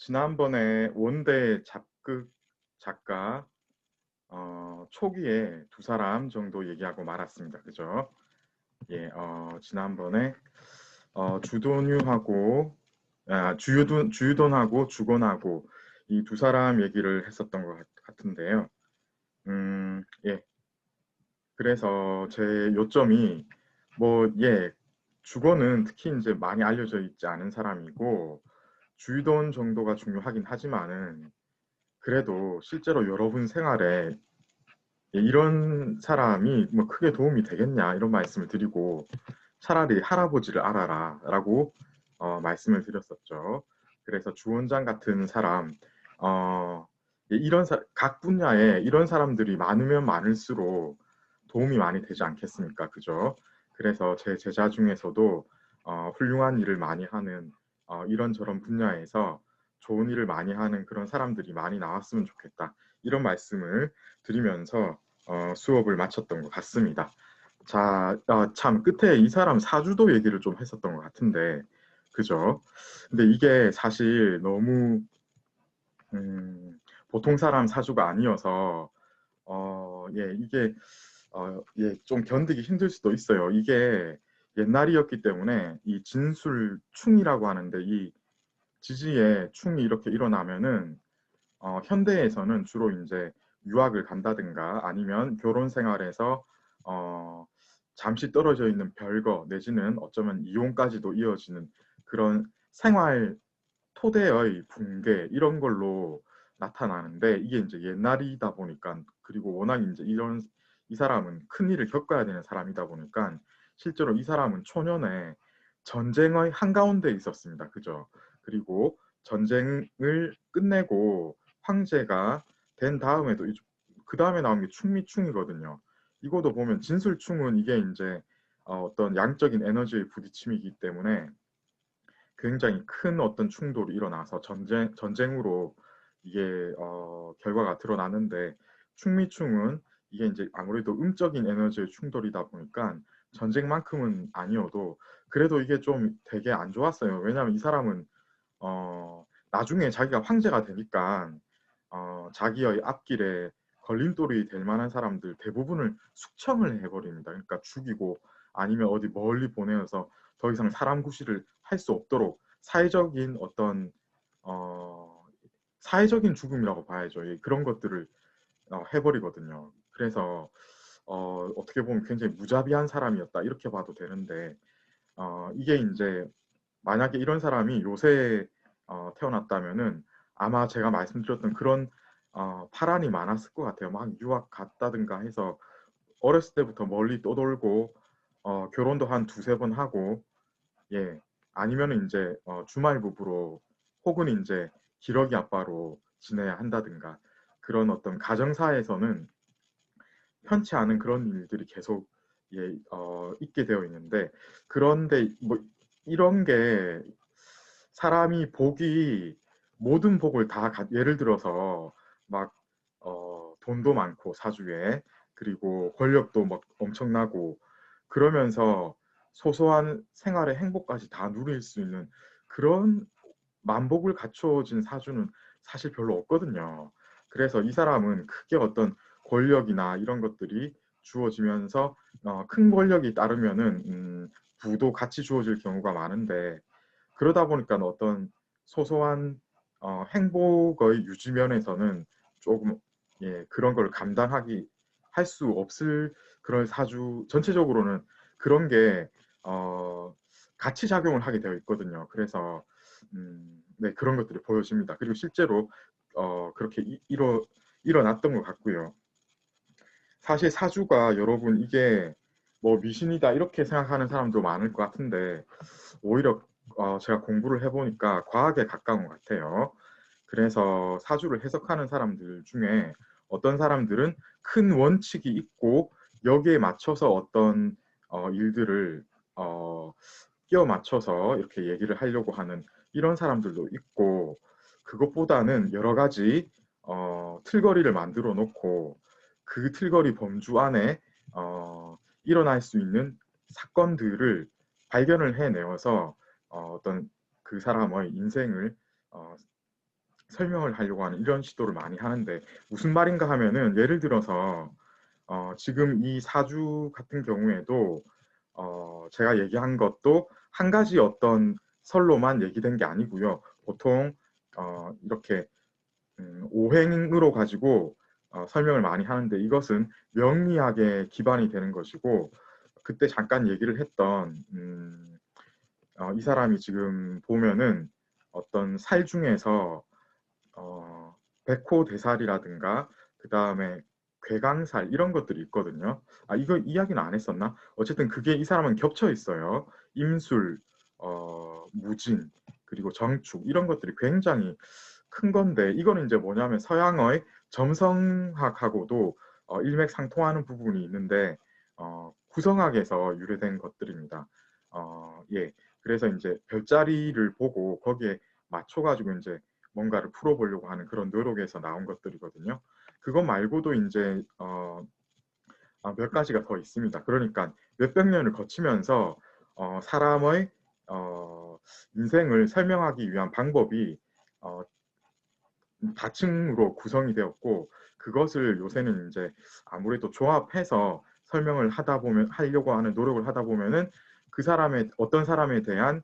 지난번에 원대 잡극 작가 초기에 두 사람 정도 얘기하고 말았습니다. 그죠? 예, 지난번에 주도뉴하고 주유돈하고 주곤하고 이 두 사람 얘기를 했었던 것 같은데요. 예. 그래서 제 요점이 주곤은 특히 이제 많이 알려져 있지 않은 사람이고 주유돈 정도가 중요하긴 하지만은 그래도 실제로 여러분 생활에 이런 사람이 뭐 크게 도움이 되겠냐 이런 말씀을 드리고 차라리 할아버지를 알아라 라고 말씀을 드렸었죠. 그래서 주원장 같은 사람 각 분야에 이런 사람들이 많으면 많을수록 도움이 많이 되지 않겠습니까? 그죠? 그래서 제 제자 중에서도 훌륭한 일을 많이 하는 이런저런 분야에서 좋은 일을 많이 하는 그런 사람들이 많이 나왔으면 좋겠다. 이런 말씀을 드리면서 수업을 마쳤던 것 같습니다. 자, 참 끝에 이 사람 사주도 얘기를 좀 했었던 것 같은데, 그죠? 근데 이게 사실 너무 보통 사람 사주가 아니어서 이게 좀 견디기 힘들 수도 있어요. 이게 옛날이었기 때문에 이 진술충이라고 하는데 이 지지에 충이 이렇게 일어나면은 현대에서는 주로 이제 유학을 간다든가 아니면 결혼 생활에서 어, 잠시 떨어져 있는 별거 내지는 어쩌면 이혼까지도 이어지는 그런 생활 토대의 붕괴 이런 걸로 나타나는데 이게 이제 옛날이다 보니까 그리고 워낙 이제 이 사람은 큰 일을 겪어야 되는 사람이다 보니까 실제로 이 사람은 초년에 전쟁의 한가운데 있었습니다. 그죠? 그리고 전쟁을 끝내고 황제가 된 다음에도 그 다음에 나온 게 충미충이거든요. 이거도 보면 진술충은 이게 이제 어떤 양적인 에너지의 부딪힘이기 때문에 굉장히 큰 어떤 충돌이 일어나서 전쟁으로 이게 결과가 드러나는데 충미충은 이게 이제 아무래도 음적인 에너지의 충돌이다 보니까 전쟁만큼은 아니어도 그래도 이게 좀 되게 안 좋았어요. 왜냐하면 이 사람은 나중에 자기가 황제가 되니까 자기의 앞길에 걸림돌이 될 만한 사람들 대부분을 숙청을 해버립니다. 그러니까 죽이고 아니면 어디 멀리 보내어서 더 이상 사람 구실을 할 수 없도록 사회적인 어떤 사회적인 죽음이라고 봐야죠. 그런 것들을 해버리거든요. 그래서 어떻게 보면 굉장히 무자비한 사람이었다 이렇게 봐도 되는데 이게 이제 만약에 이런 사람이 요새 태어났다면은 아마 제가 말씀드렸던 그런 파란이 많았을 것 같아요. 막 유학 갔다든가 해서 어렸을 때부터 멀리 떠돌고 결혼도 한 두세 번 하고 예 아니면은 이제 주말 부부로 혹은 이제 기러기 아빠로 지내야 한다든가 그런 어떤 가정사에서는 편치 않은 그런 일들이 계속 있게 되어 있는데 그런데 뭐 이런 게 사람이 복이 모든 복을 다 예를 들어서 막 돈도 많고 사주에 그리고 권력도 막 엄청나고 그러면서 소소한 생활의 행복까지 다 누릴 수 있는 그런 만복을 갖춰진 사주는 사실 별로 없거든요. 그래서 이 사람은 크게 어떤 권력이나 이런 것들이 주어지면서 큰 권력이 따르면은 부도 같이 주어질 경우가 많은데 그러다 보니까 어떤 소소한 행복의 유지면에서는 조금 그런 걸 감당하기 할 수 없을 그런 사주 전체적으로는 그런 게 같이 작용을 하게 되어 있거든요. 그래서 네, 그런 것들이 보여집니다. 그리고 실제로 그렇게 일어났던 것 같고요. 사실 사주가 여러분 이게 뭐 미신이다 이렇게 생각하는 사람도 많을 것 같은데 오히려 제가 공부를 해보니까 과학에 가까운 것 같아요. 그래서 사주를 해석하는 사람들 중에 어떤 사람들은 큰 원칙이 있고 여기에 맞춰서 어떤 일들을 끼워 맞춰서 이렇게 얘기를 하려고 하는 이런 사람들도 있고 그것보다는 여러 가지 틀거리를 만들어 놓고 그 틀거리 범주 안에 일어날 수 있는 사건들을 발견을 해내어서 어떤 그 사람의 인생을 어, 설명을 하려고 하는 이런 시도를 많이 하는데 무슨 말인가 하면은 예를 들어서 지금 이 사주 같은 경우에도 제가 얘기한 것도 한 가지 어떤 설로만 얘기된 게 아니고요. 보통 이렇게 오행으로 가지고 설명을 많이 하는데 이것은 명리학에 기반이 되는 것이고 그때 잠깐 얘기를 했던 이 사람이 지금 보면은 어떤 살 중에서 백호대살이라든가 그 다음에 괴강살 이런 것들이 있거든요. 이거 이야기는 안 했었나? 어쨌든 그게 이 사람은 겹쳐 있어요. 임술, 무진, 그리고 정축 이런 것들이 굉장히 큰 건데 이거는 이제 뭐냐면 서양의 점성학하고도 일맥상통하는 부분이 있는데 구성학에서 유래된 것들입니다. 예, 그래서 이제 별자리를 보고 거기에 맞춰가지고 이제 뭔가를 풀어보려고 하는 그런 노력에서 나온 것들이거든요. 그것 말고도 이제 몇 가지가 더 있습니다. 그러니까 몇백 년을 거치면서 사람의 인생을 설명하기 위한 방법이 다층으로 구성이 되었고 그것을 요새는 이제 아무래도 조합해서 설명을 하다 보면 하려고 하는 노력을 하다 보면은 그 사람의 어떤 사람에 대한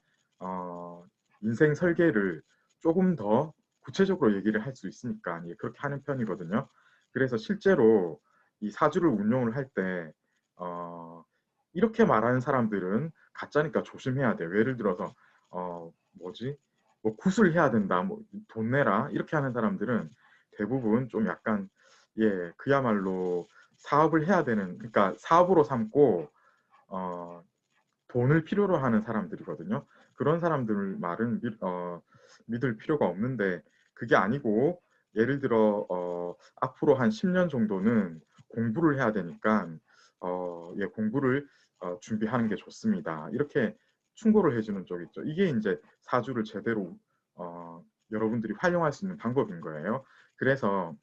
인생 설계를 조금 더 구체적으로 얘기를 할 수 있으니까 예, 그렇게 하는 편이거든요. 그래서 실제로 이 사주를 운용을 할 때 이렇게 말하는 사람들은 가짜니까 조심해야 돼요. 예를 들어서 뭐지? 뭐 구슬해야 된다, 뭐 돈 내라 이렇게 하는 사람들은 대부분 좀 약간 예 그야말로 사업을 해야 되는 그러니까 사업으로 삼고 돈을 필요로 하는 사람들이거든요. 그런 사람들 말은 믿을 필요가 없는데 그게 아니고 예를 들어 앞으로 한 10년 정도는 공부를 해야 되니까 예, 공부를 준비하는 게 좋습니다. 이렇게 충고를 해주는 쪽 있죠. 이게 이제 사주를 제대로 여러분들이 활용할 수 있는 방법인 거예요. 그래서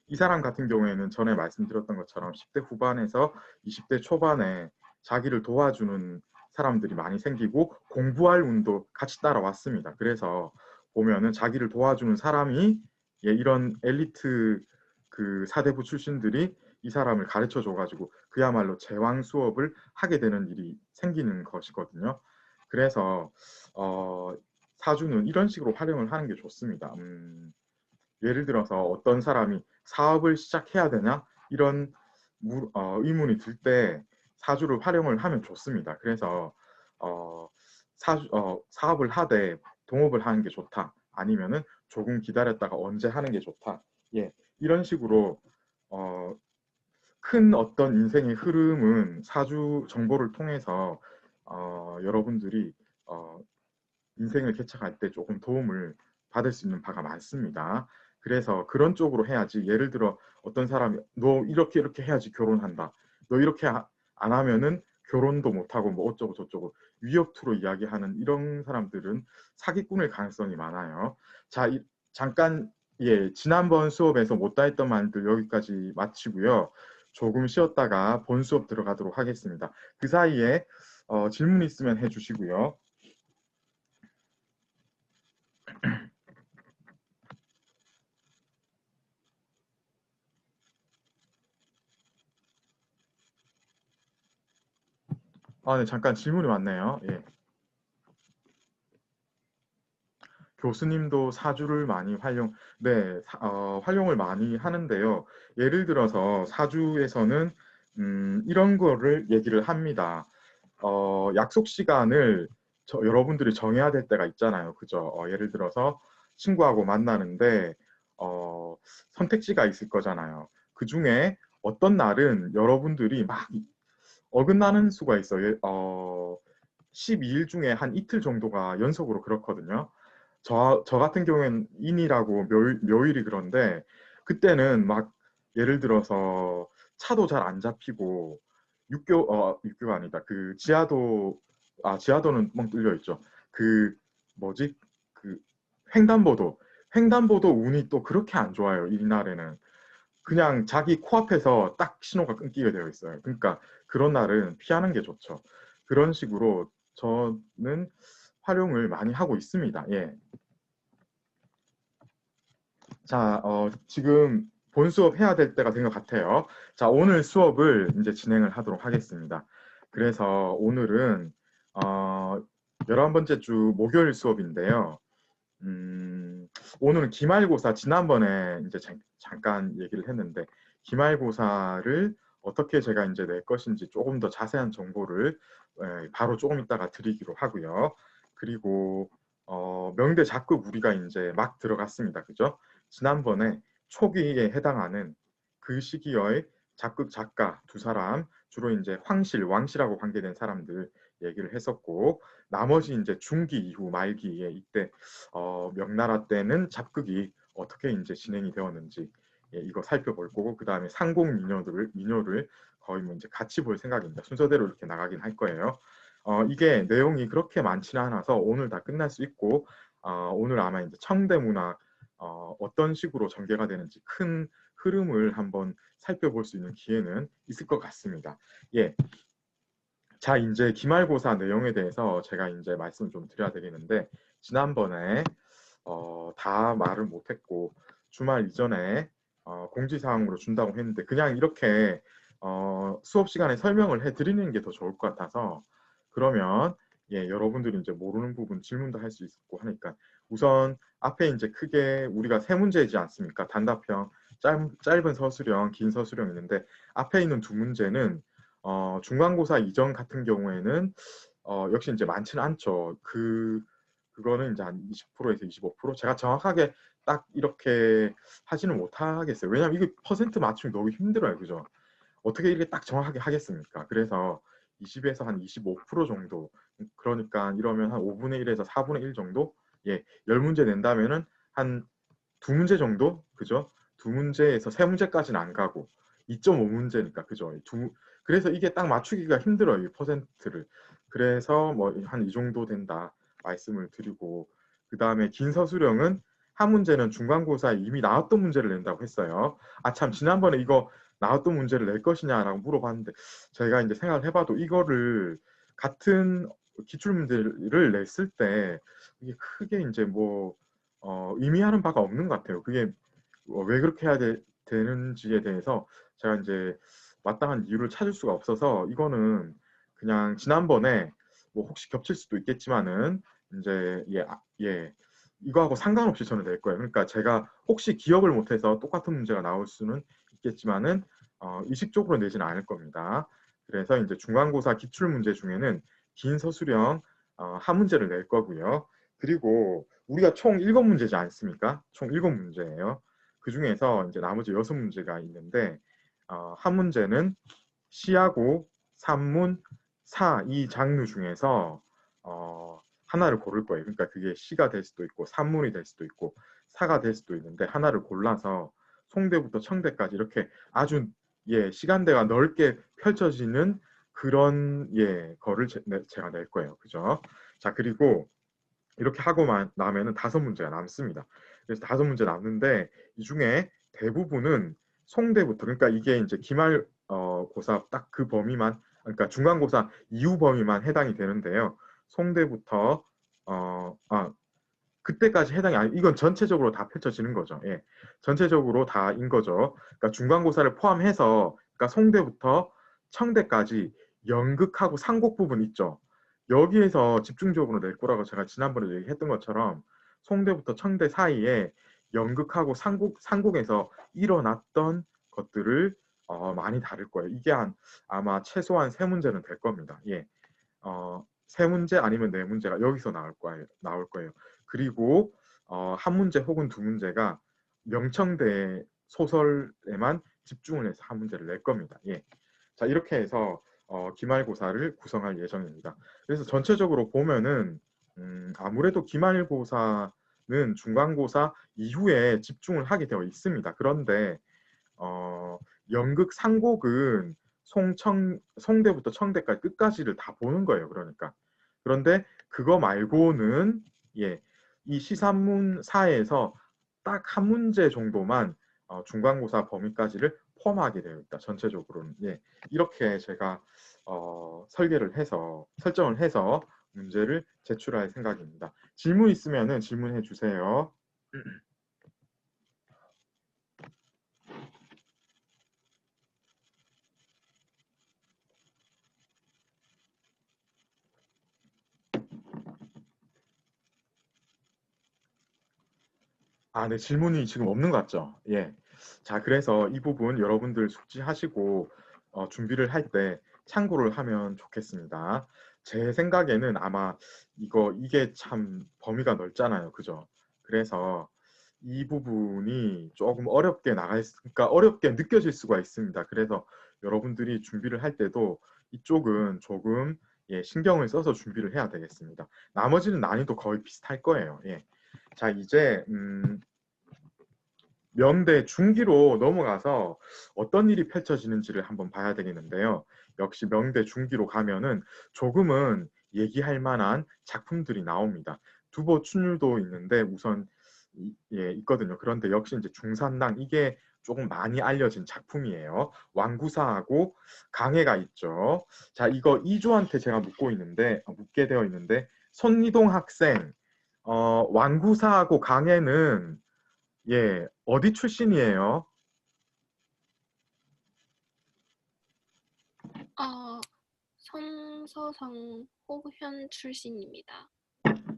이 사람 같은 경우에는 전에 말씀드렸던 것처럼 10대 후반에서 20대 초반에 자기를 도와주는 사람들이 많이 생기고 공부할 운도 같이 따라왔습니다. 그래서 보면은 자기를 도와주는 사람이 예, 이런 엘리트 그 사대부 출신들이 이 사람을 가르쳐 줘가지고 그야말로 제왕 수업을 하게 되는 일이 생기는 것이거든요. 그래서 사주는 이런 식으로 활용을 하는 게 좋습니다. 예를 들어서 어떤 사람이 사업을 시작해야 되냐 이런 의문이 들 때 사주를 활용을 하면 좋습니다. 그래서 사업을 하되 동업을 하는 게 좋다. 아니면은 조금 기다렸다가 언제 하는 게 좋다. 예, 이런 식으로 큰 어떤 인생의 흐름은 사주 정보를 통해서 여러분들이 인생을 개척할 때 조금 도움을 받을 수 있는 바가 많습니다. 그래서 그런 쪽으로 해야지. 예를 들어 어떤 사람이 너 이렇게 이렇게 해야지 결혼한다. 너 이렇게 안 하면은 결혼도 못하고 뭐 어쩌고 저쩌고 위협투로 이야기하는 이런 사람들은 사기꾼일 가능성이 많아요. 자, 잠깐 예, 지난번 수업에서 못다 했던 말들 여기까지 마치고요. 조금 쉬었다가 본 수업 들어가도록 하겠습니다. 그 사이에 질문 있으면 해주시고요. 네, 잠깐 질문이 왔네요. 예. 교수님도 사주를 많이 네, 활용을 많이 하는데요. 예를 들어서 사주에서는 이런 거를 얘기를 합니다. 약속 시간을 여러분들이 정해야 될 때가 있잖아요. 그죠? 예를 들어서 친구하고 만나는데 선택지가 있을 거잖아요. 그 중에 어떤 날은 여러분들이 막 어긋나는 수가 있어요. 12일 중에 한 이틀 정도가 연속으로 그렇거든요. 저 같은 경우엔 인이라고 묘일이 그런데 그때는 막 예를 들어서 차도 잘 안 잡히고 육교가 아니다. 그 지하도는 멍 뚫려 있죠. 그 뭐지? 그 횡단보도 횡단보도 운이 또 그렇게 안 좋아요. 이날에는 그냥 자기 코앞에서 딱 신호가 끊기게 되어 있어요. 그러니까 그런 날은 피하는 게 좋죠. 그런 식으로 저는 활용을 많이 하고 있습니다. 예. 자, 지금 본 수업 해야 될 때가 된 것 같아요. 자, 오늘 수업을 이제 진행을 하도록 하겠습니다. 그래서 오늘은 11번째 주 목요일 수업인데요. 오늘은 기말고사, 지난번에 이제 잠깐 얘기를 했는데, 기말고사를 어떻게 제가 이제 낼 것인지 조금 더 자세한 정보를 바로 조금 이따가 드리기로 하고요. 그리고 명대 작급 우리가 이제 막 들어갔습니다. 그죠? 지난번에 초기에 해당하는 그 시기의 작극 작가 두 사람, 주로 이제 황실, 왕실하고 관계된 사람들 얘기를 했었고, 나머지 이제 중기 이후 말기에 이때 명나라 때는 잡극이 어떻게 이제 진행이 되었는지 이거 살펴볼 거고, 그 다음에 상공 민요를 거의 뭐 이제 같이 볼 생각입니다. 순서대로 이렇게 나가긴 할 거예요. 이게 내용이 그렇게 많지는 않아서 오늘 다 끝날 수 있고, 오늘 아마 이제 청대문학 어떤 식으로 전개가 되는지 큰 흐름을 한번 살펴볼 수 있는 기회는 있을 것 같습니다. 예. 자, 이제 기말고사 내용에 대해서 제가 이제 말씀을 좀 드려야 되겠는데, 지난번에 다 말을 못했고 주말 이전에 공지사항으로 준다고 했는데 그냥 이렇게 수업 시간에 설명을 해드리는 게 더 좋을 것 같아서, 그러면 여러분들이 이제 모르는 부분 질문도 할 수 있고 하니까 우선 앞에 이제 크게 우리가 세 문제이지 않습니까? 단답형, 짧은 서술형, 긴 서술형 있는데 앞에 있는 두 문제는 중간고사 이전 같은 경우에는 역시 이제 많지는 않죠. 그거는 이제 한 20%에서 25%? 제가 정확하게 딱 이렇게 하지는 못하겠어요. 왜냐하면 이거 퍼센트 맞추기 너무 힘들어요. 그죠? 어떻게 이렇게 딱 정확하게 하겠습니까? 그래서 20에서 한 25% 정도, 그러니까 이러면 한 5분의 1에서 4분의 1 정도? 10문제 낸다면은 한 두 문제 정도? 그죠? 두 문제에서 세 문제까지는 안 가고 2.5문제니까 그죠? 그래서 이게 딱 맞추기가 힘들어요. 이 퍼센트를. 그래서 뭐 한 이 정도 된다 말씀을 드리고, 그 다음에 긴 서술형은 한 문제는 중간고사에 이미 나왔던 문제를 낸다고 했어요. 참, 지난번에 이거 나왔던 문제를 낼 것이냐라고 물어봤는데 제가 이제 생각을 해봐도 이거를 같은 기출문제를 냈을 때 이게 크게 이제 뭐 의미하는 바가 없는 것 같아요. 그게 왜 그렇게 해야 되는지에 대해서 제가 이제 마땅한 이유를 찾을 수가 없어서, 이거는 그냥 지난번에 뭐 혹시 겹칠 수도 있겠지만은 이제 이거하고 상관없이 저는 낼 거예요. 그러니까 제가 혹시 기억을 못해서 똑같은 문제가 나올 수는 있겠지만은 의식적으로 내지는 않을 겁니다. 그래서 이제 중간고사 기출 문제 중에는 긴 서술형 한 문제를 낼 거고요. 그리고 우리가 총 7문제지 않습니까? 총 7문제예요. 그 중에서 이제 나머지 6문제가 있는데 한 문제는 시하고 산문, 사 이 장르 중에서 하나를 고를 거예요. 그러니까 그게 시가 될 수도 있고 산문이 될 수도 있고 사가 될 수도 있는데 하나를 골라서 송대부터 청대까지 이렇게 아주 시간대가 넓게 펼쳐지는 그런 거를 제가 낼 거예요. 그죠? 자, 그리고 이렇게 하고 나면은 5문제가 남습니다. 그래서 5문제 남는데 이 중에 대부분은 송대부터, 그러니까 이게 이제 기말 고사 딱 그 범위만, 그러니까 중간고사 이후 범위만 해당이 되는데요. 송대부터 그때까지 해당이 아니, 이건 전체적으로 다 펼쳐지는 거죠. 전체적으로 다인 거죠. 그러니까 중간고사를 포함해서, 그러니까 송대부터 청대까지 연극하고 상곡 부분 있죠. 여기에서 집중적으로 낼 거라고 제가 지난번에 얘기했던 것처럼 송대부터 청대 사이에 연극하고 상곡에서 일어났던 것들을 많이 다룰 거예요. 이게 아마 최소한 3문제는 될 겁니다. 3문제 아니면 4문제가 여기서 나올 거예요. 그리고 한 문제 혹은 두 문제가 명청대 소설에만 집중을 해서 한 문제를 낼 겁니다. 자, 이렇게 해서 기말고사를 구성할 예정입니다. 그래서 전체적으로 보면은 아무래도 기말고사는 중간고사 이후에 집중을 하게 되어 있습니다. 그런데 연극 상곡은 송대부터 청대까지 끝까지를 다 보는 거예요. 그런데 그거 말고는 이 시산문 4에서 딱 한 문제 정도만 중간고사 범위까지를 포함하게 되어 있다. 전체적으로는 이렇게 제가 설정을 해서 문제를 제출할 생각입니다. 질문 있으면은 질문해 주세요. 아, 네, 질문이 지금 없는 것 같죠? 예. 자, 그래서 이 부분 여러분들 숙지하시고 준비를 할 때 참고를 하면 좋겠습니다. 제 생각에는 아마 이게 참 범위가 넓잖아요. 그죠? 그래서 이 부분이 조금 그러니까 어렵게 느껴질 수가 있습니다. 그래서 여러분들이 준비를 할 때도 이쪽은 조금 신경을 써서 준비를 해야 되겠습니다. 나머지는 난이도 거의 비슷할 거예요. 예. 자, 이제 명대 중기로 넘어가서 어떤 일이 펼쳐지는지를 한번 봐야 되겠는데요. 역시 명대 중기로 가면은 조금은 얘기할 만한 작품들이 나옵니다. 두보 춘율도 있는데 우선 있거든요. 그런데 역시 이제 중산당 이게 조금 많이 알려진 작품이에요. 왕구사하고 강해가 있죠. 자, 이거 이조한테 제가 묻게 되어 있는데 손이동 학생, 왕구사하고 강해는 어디 출신이에요? 어, 성서성 호현 출신입니다.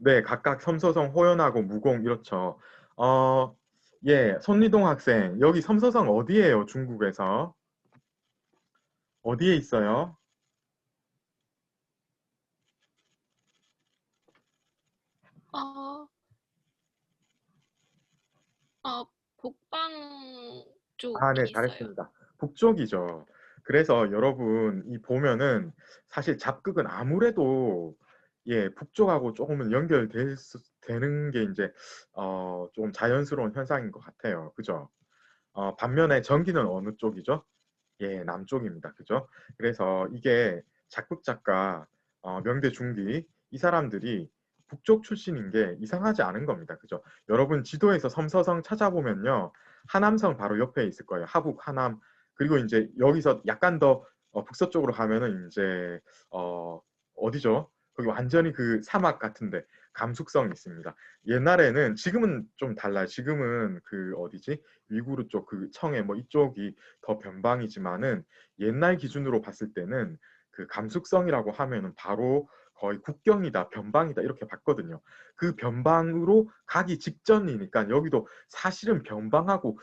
네, 각각 섬서성, 호연하고 무공 이렇죠. 어, 손리동 학생, 여기 섬서성 어디예요? 중국에서? 어디에 있어요? 어, 북방 쪽에 아, 네, 있어요. 잘했습니다. 북쪽이죠. 그래서 여러분, 이 보면은 사실 잡극은 아무래도 북쪽하고 조금은 되는 게 이제 조금 자연스러운 현상인 것 같아요. 그죠? 반면에 전기는 어느 쪽이죠? 남쪽입니다. 그죠? 그래서 이게 작극 작가 명대 중기 이 사람들이 북쪽 출신인 게 이상하지 않은 겁니다. 그죠? 여러분 지도에서 섬서성 찾아보면요. 하남성 바로 옆에 있을 거예요. 하북, 하남. 그리고 이제 여기서 약간 더 북서쪽으로 가면은 이제 어디죠? 거기 완전히 그 사막 같은데 감숙성이 있습니다. 옛날에는 지금은 좀 달라요. 지금은 그 어디지? 위구르 쪽 그 청해 뭐 이쪽이 더 변방이지만은 옛날 기준으로 봤을 때는 그 감숙성이라고 하면은 바로 거의 국경이다, 변방이다 이렇게 봤거든요. 그 변방으로 가기 직전이니까 여기도 사실은 변방하고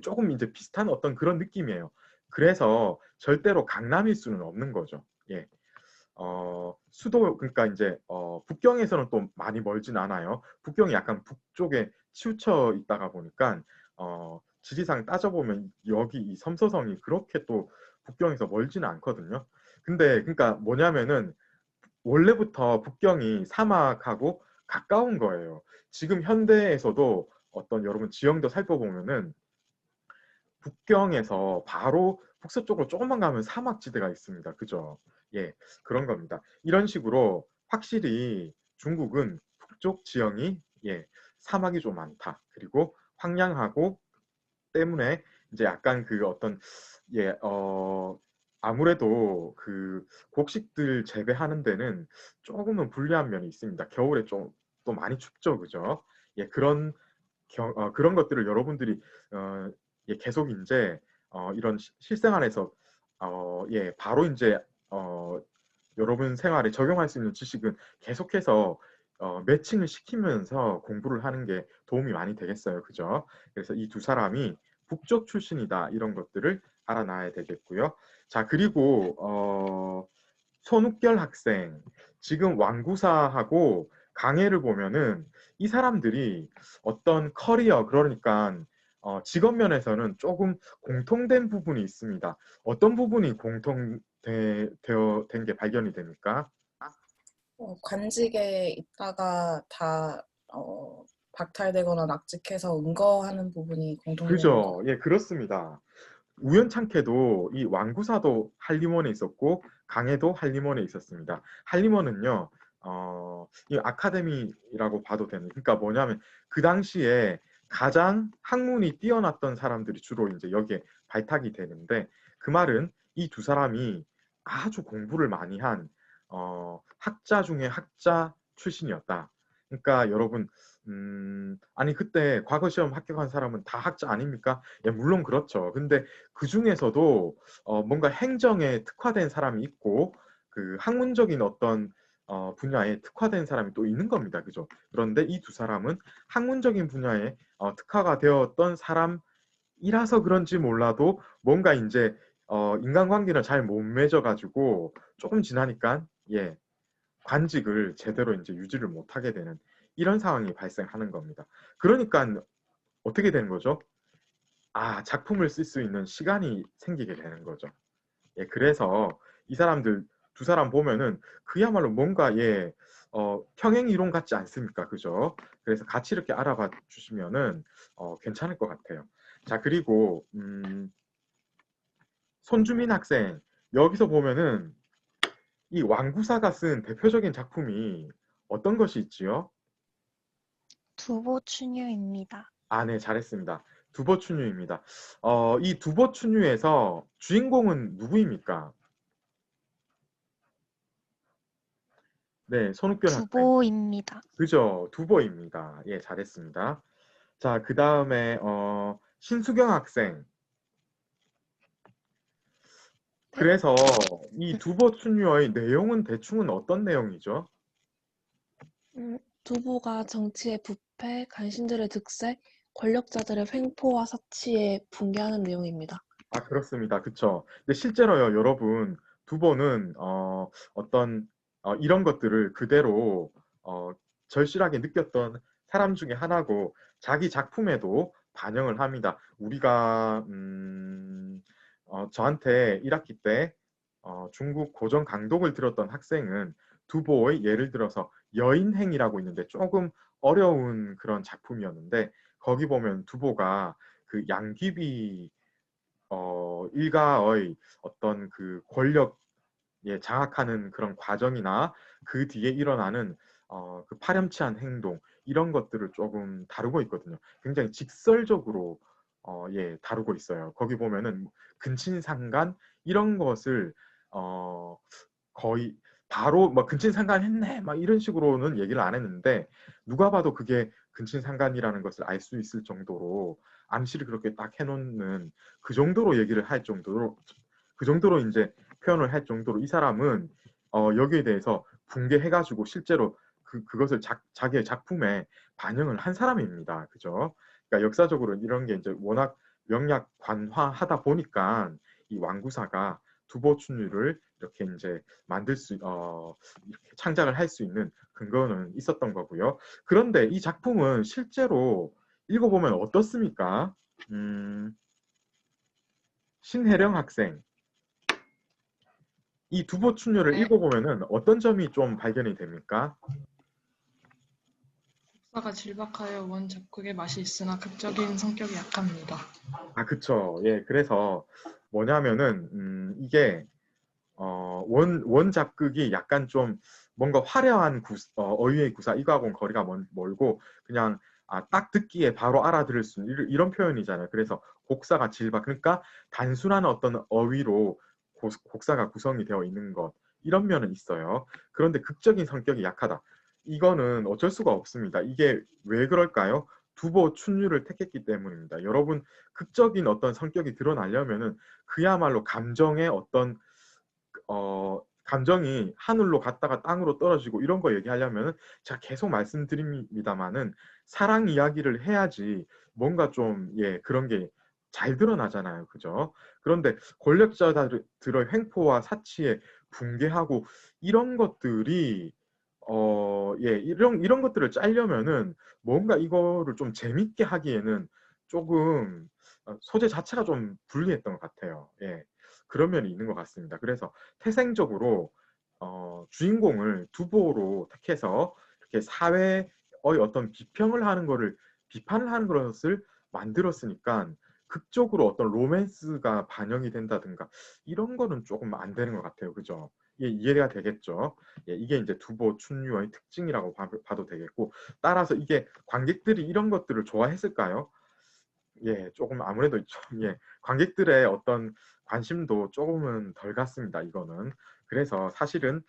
조금 이제 비슷한 어떤 그런 느낌이에요. 그래서 절대로 강남일 수는 없는 거죠. 예. 수도 그러니까 이제 북경에서는 또 많이 멀진 않아요. 북경이 약간 북쪽에 치우쳐 있다가 보니까 지리상 따져보면 여기 이 섬서성이 그렇게 또 북경에서 멀지는 않거든요. 근데 그러니까 뭐냐면은 원래부터 북경이 사막하고 가까운 거예요. 지금 현대에서도 어떤 여러분 지형도 살펴보면은 북경에서 바로 북서쪽으로 조금만 가면 사막지대가 있습니다. 그죠? 예, 그런 겁니다. 이런 식으로 확실히 중국은 북쪽 지형이 사막이 좀 많다. 그리고 황량하고 때문에 이제 약간 그 어떤 예, 아무래도 그 곡식들 재배하는 데는 조금은 불리한 면이 있습니다. 겨울에 좀 또 많이 춥죠, 그죠? 그런 것들을 여러분들이 어, 계속 이제 이런 실생활에서 바로 이제 어, 여러분 생활에 적용할 수 있는 지식은 계속해서 매칭을 시키면서 공부를 하는 게 도움이 많이 되겠어요. 그죠? 그래서 이 두 사람이 북쪽 출신이다. 이런 것들을 알아놔야 되겠고요. 자, 그리고 손욱결 학생, 지금 왕구사하고 강해를 보면은 이 사람들이 어떤 커리어, 그러니까 직업 면에서는 조금 공통된 부분이 있습니다. 어떤 부분이 된 게 발견이 됩니까? 관직에 있다가 다 박탈되거나 낙직해서 은거하는 부분이 공통되는 것 그죠? 같아요. 예, 그렇습니다. 우연찮게도 이 왕구사도 한림원에 있었고 강해도 한림원에 있었습니다. 한림원은요, 이 아카데미라고 봐도 되는. 그러니까 뭐냐면 그 당시에 가장 학문이 뛰어났던 사람들이 주로 이제 여기에 발탁이 되는데 그 말은 이 두 사람이 아주 공부를 많이 한 학자 중에 학자 출신이었다. 그러니까 여러분 아니 그때 과거 시험 합격한 사람은 다 학자 아닙니까? 예, 물론 그렇죠. 근데 그 중에서도 뭔가 행정에 특화된 사람이 있고 그 학문적인 어떤 분야에 특화된 사람이 또 있는 겁니다. 그죠? 그런데 이 두 사람은 학문적인 분야에 특화가 되었던 사람이라서 그런지 몰라도 뭔가 이제 인간관계를 잘 못 맺어가지고 조금 지나니까 예, 관직을 제대로 이제 유지를 못하게 되는 이런 상황이 발생하는 겁니다. 그러니까 어떻게 되는 거죠? 작품을 쓸 수 있는 시간이 생기게 되는 거죠. 예, 그래서 이 사람들 두 사람 보면은 그야말로 뭔가 평행 이론 같지 않습니까? 그죠? 그래서 같이 이렇게 알아봐 주시면은 괜찮을 것 같아요. 자, 그리고 손주민 학생 여기서 보면은 이 왕구사가 쓴 대표적인 작품이 어떤 것이 있지요? 두보춘유입니다. 네, 잘했습니다. 두보춘유입니다. 이 두보춘유에서 주인공은 누구입니까? 네, 손욱변 학생. 두보입니다. 그죠? 두보입니다. 예, 잘했습니다. 자, 그 다음에 신수경 학생. 그래서 이 두보춘유의 내용은 대충은 어떤 내용이죠? 두보가 정치의 부패, 간신들의 득세, 권력자들의 횡포와 사치에 붕괴하는 내용입니다. 그렇습니다. 그쵸. 근데 실제로요, 여러분, 두보는 어떤 이런 것들을 그대로 절실하게 느꼈던 사람 중에 하나고 자기 작품에도 반영을 합니다. 우리가 저한테 1학기 때 중국 고전 강독을 들었던 학생은 두보의 예를 들어서 여인행이라고 있는데 조금 어려운 그런 작품이었는데 거기 보면 두보가 그 양귀비 일가의 어떤 그 권력 장악하는 그런 과정이나 그 뒤에 일어나는 그 파렴치한 행동 이런 것들을 조금 다루고 있거든요. 굉장히 직설적으로 다루고 있어요. 거기 보면은 근친상간 이런 것을 거의 바로 뭐 근친상간했네 막 이런 식으로는 얘기를 안 했는데 누가 봐도 그게 근친상간이라는 것을 알 수 있을 정도로 암시를 그렇게 딱 해놓는 그 정도로 얘기를 할 정도로 그 정도로 이제 표현을 할 정도로 이 사람은 여기에 대해서 붕괴해가지고 실제로 그것을 자기의 작품에 반영을 한 사람입니다. 그죠? 그러니까 역사적으로 이런 게 이제 워낙 명약관화하다 보니까 이 왕구사가 두보춘유를 이렇게 이제 이렇게 창작을 할 수 있는 근거는 있었던 거고요. 그런데 이 작품은 실제로 읽어보면 어떻습니까? 신혜령 학생. 이 두보춘유를 네. 읽어보면은 어떤 점이 좀 발견이 됩니까? 국사가 질박하여 원 작곡의 맛이 있으나 극적인 성격이 약합니다. 그쵸. 예, 그래서 뭐냐면은 이게 원 작극이 약간 좀 뭔가 화려한 어휘의 구사 이거하고는 거리가 멀고 그냥 딱 듣기에 바로 알아들을 수 있는 이런 표현이잖아요. 그래서 곡사가 질박 그러니까 단순한 어떤 어휘로 곡사가 구성이 되어 있는 것 이런 면은 있어요. 그런데 극적인 성격이 약하다. 이거는 어쩔 수가 없습니다. 이게 왜 그럴까요? 두보 춘유를 택했기 때문입니다. 여러분 극적인 어떤 성격이 드러나려면은 그야말로 감정의 어떤 감정이 하늘로 갔다가 땅으로 떨어지고 이런 거 얘기하려면 제가 계속 말씀드립니다만은 사랑 이야기를 해야지 뭔가 좀 그런 게 잘 드러나잖아요. 그죠? 그런데 권력자들의 횡포와 사치에 붕괴하고 이런 것들이 이런 것들을 짜려면은 뭔가 이거를 좀 재밌게 하기에는 조금 소재 자체가 좀 불리했던 것 같아요. 그런 면이 있는 것 같습니다. 그래서 태생적으로 주인공을 두보로 택해서 이렇게 사회의 어떤 비판을 하는 것을 만들었으니까 극적으로 어떤 로맨스가 반영이 된다든가 이런 거는 조금 안 되는 것 같아요. 그죠? 이해가 되겠죠? 이게 이제 두보 춘유의 특징이라고 봐도 되겠고 따라서 이게 관객들이 이런 것들을 좋아했을까요? 조금 아무래도 관객들의 어떤 관심도 조금은 덜 갔습니다. 이거는. 그래서 사실은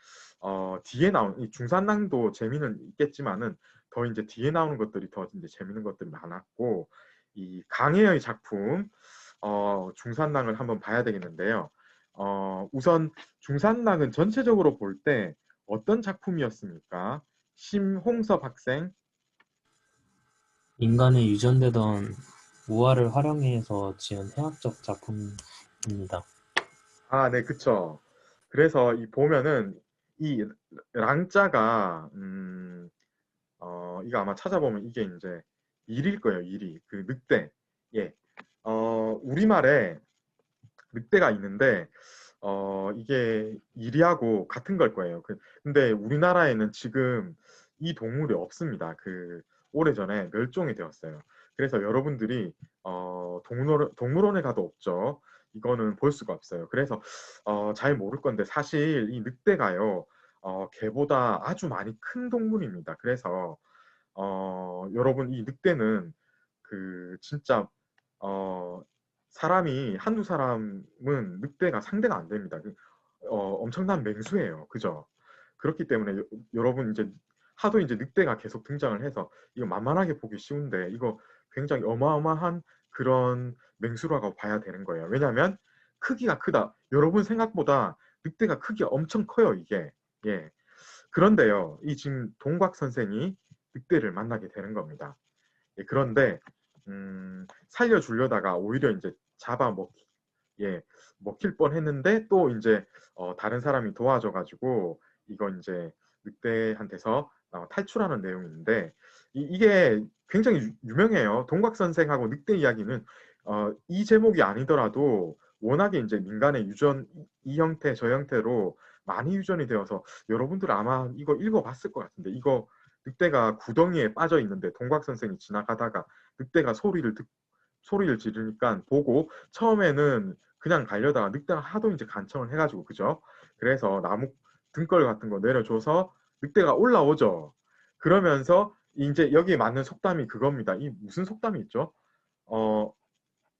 뒤에 나온 이 중산낭도 재미는 있겠지만은 더 이제 뒤에 나오는 것들이 더 이제 재밌는 것들이 많았고 이 강혜의 작품 중산낭을 한번 봐야 되겠는데요. 우선 중산낭은 전체적으로 볼 때 어떤 작품이었습니까? 심홍섭 학생. 인간에 유전되던 우화를 활용해서 지은 해학적 작품입니다. 아, 네, 그쵸. 그래서 이 보면은 이 랑자가 이거 아마 찾아보면 이게 이제 일일 거예요. 일이 그 늑대. 예. 우리말에 늑대가 있는데 이게 일이하고 같은 걸 거예요. 근데 우리나라에는 지금 이 동물이 없습니다. 오래전에 멸종이 되었어요. 그래서 여러분들이 동물원에 가도 없죠. 이거는 볼 수가 없어요. 그래서 잘 모를 건데 사실 이 늑대가요. 개보다 아주 많이 큰 동물입니다. 그래서 여러분 이 늑대는 진짜 어, 사람이 한두 사람은 늑대가 상대가 안 됩니다. 엄청난 맹수예요. 그죠? 그렇기 때문에 여러분 이제 하도 이제 늑대가 계속 등장을 해서 이거 만만하게 보기 쉬운데 이거 굉장히 어마어마한 그런 맹수라고 봐야 되는 거예요. 왜냐하면 크기가 크다. 여러분 생각보다 늑대가 크기가 엄청 커요. 이게. 예. 그런데요. 이 지금 동곽 선생이 늑대를 만나게 되는 겁니다. 예, 그런데 살려주려다가 오히려 이제 먹힐 뻔했는데 또 이제 다른 사람이 도와줘가지고 이거 이제 늑대한테서 탈출하는 내용인데 이게 굉장히 유명해요. 동곽 선생하고 늑대 이야기는 이 제목이 아니더라도 워낙에 이제 민간의 유전 이 형태 저 형태로 많이 유전이 되어서 여러분들 아마 이거 읽어봤을 것 같은데 이거 늑대가 구덩이에 빠져 있는데 동곽 선생이 지나가다가 늑대가 소리를 지르니까 보고 처음에는 그냥 가려다가 늑대가 하도 이제 간청을 해가지고 그죠? 그래서 나무 등걸 같은 거 내려줘서 늑대가 올라오죠. 그러면서 이제 여기에 맞는 속담이 그겁니다. 이 무슨 속담이 있죠?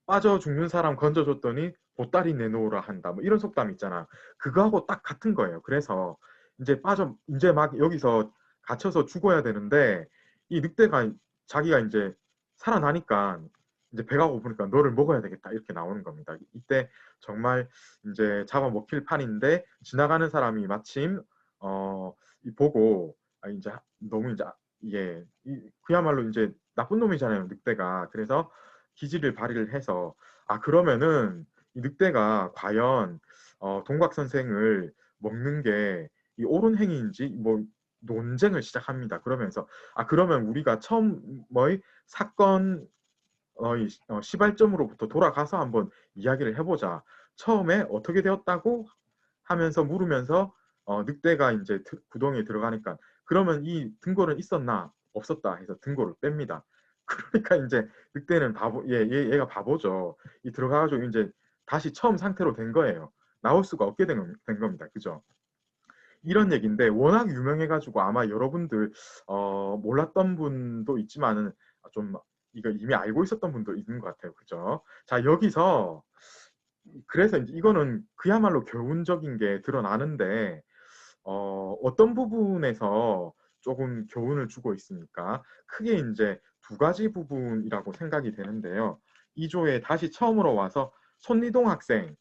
빠져 죽는 사람 건져줬더니 보따리 내놓으라 한다. 뭐 이런 속담 있잖아. 그거하고 딱 같은 거예요. 그래서 이제 막 여기서 갇혀서 죽어야 되는데 이 늑대가 자기가 이제 살아나니까 이제 배가 고프니까 너를 먹어야 되겠다 이렇게 나오는 겁니다. 이때 정말 이제 잡아먹힐 판인데 지나가는 사람이 마침 보고 이제 너무 이제 이게 그야말로 이제 나쁜 놈이잖아요 늑대가. 그래서 기지를 발휘를 해서 그러면은 이 늑대가 과연 동곽 선생을 먹는 게 이 옳은 행위인지 뭐 논쟁을 시작합니다. 그러면서 그러면 우리가 처음의 사건 시발점으로부터 돌아가서 한번 이야기를 해보자. 처음에 어떻게 되었다고 하면서 물으면서 늑대가 이제 구덩이에 들어가니까 그러면 이 등골은 있었나 없었다 해서 등골을 뺍니다. 그러니까 이제 늑대는 얘가 바보죠. 이 들어가가지고 이제 다시 처음 상태로 된 거예요. 나올 수가 없게 된 겁니다. 그죠? 이런 얘기인데 워낙 유명해가지고 아마 여러분들 몰랐던 분도 있지만은 좀 이거 이미 알고 있었던 분도 있는 것 같아요. 그죠? 자, 여기서 그래서 이제 이거는 그야말로 교훈적인 게 드러나는데 어떤 부분에서 조금 교훈을 주고 있습니까? 크게 이제 두 가지 부분이라고 생각이 되는데요. 2조에 다시 처음으로 와서 손리동 학생,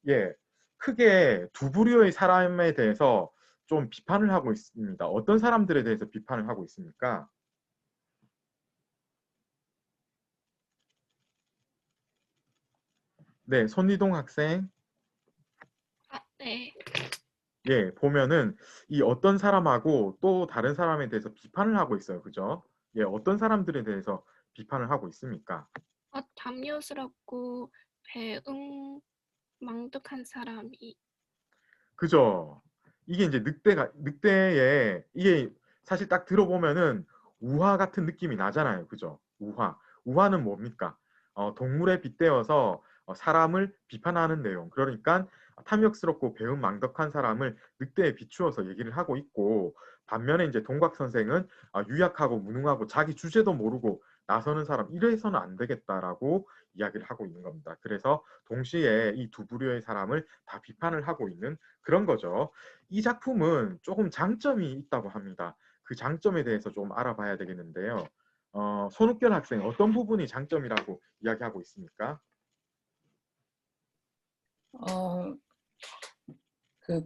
예, 크게 두 부류의 사람에 대해서 좀 비판을 하고 있습니다. 어떤 사람들에 대해서 비판을 하고 있습니까? 네, 손리동 학생. 네. 예, 보면은 이 어떤 사람하고 또 다른 사람에 대해서 비판을 하고 있어요. 그죠? 예, 어떤 사람들에 대해서 비판을 하고 있습니까? 담요스럽고 배은망덕한 사람이. 그죠? 이게 이제 늑대의 이게 사실 딱 들어보면은 우화 같은 느낌이 나잖아요. 그죠? 우화. 우화는 뭡니까? 동물에 빗대어서 사람을 비판하는 내용. 그러니까 탐욕스럽고 배은망덕한 사람을 늑대에 비추어서 얘기를 하고 있고 반면에 이제 동곽 선생은 유약하고 무능하고 자기 주제도 모르고 나서는 사람 이래서는 안 되겠다라고 이야기를 하고 있는 겁니다. 그래서 동시에 이 두 부류의 사람을 다 비판을 하고 있는 그런 거죠. 이 작품은 조금 장점이 있다고 합니다. 그 장점에 대해서 좀 알아봐야 되겠는데요. 손욱결 학생 어떤 부분이 장점이라고 이야기하고 있습니까?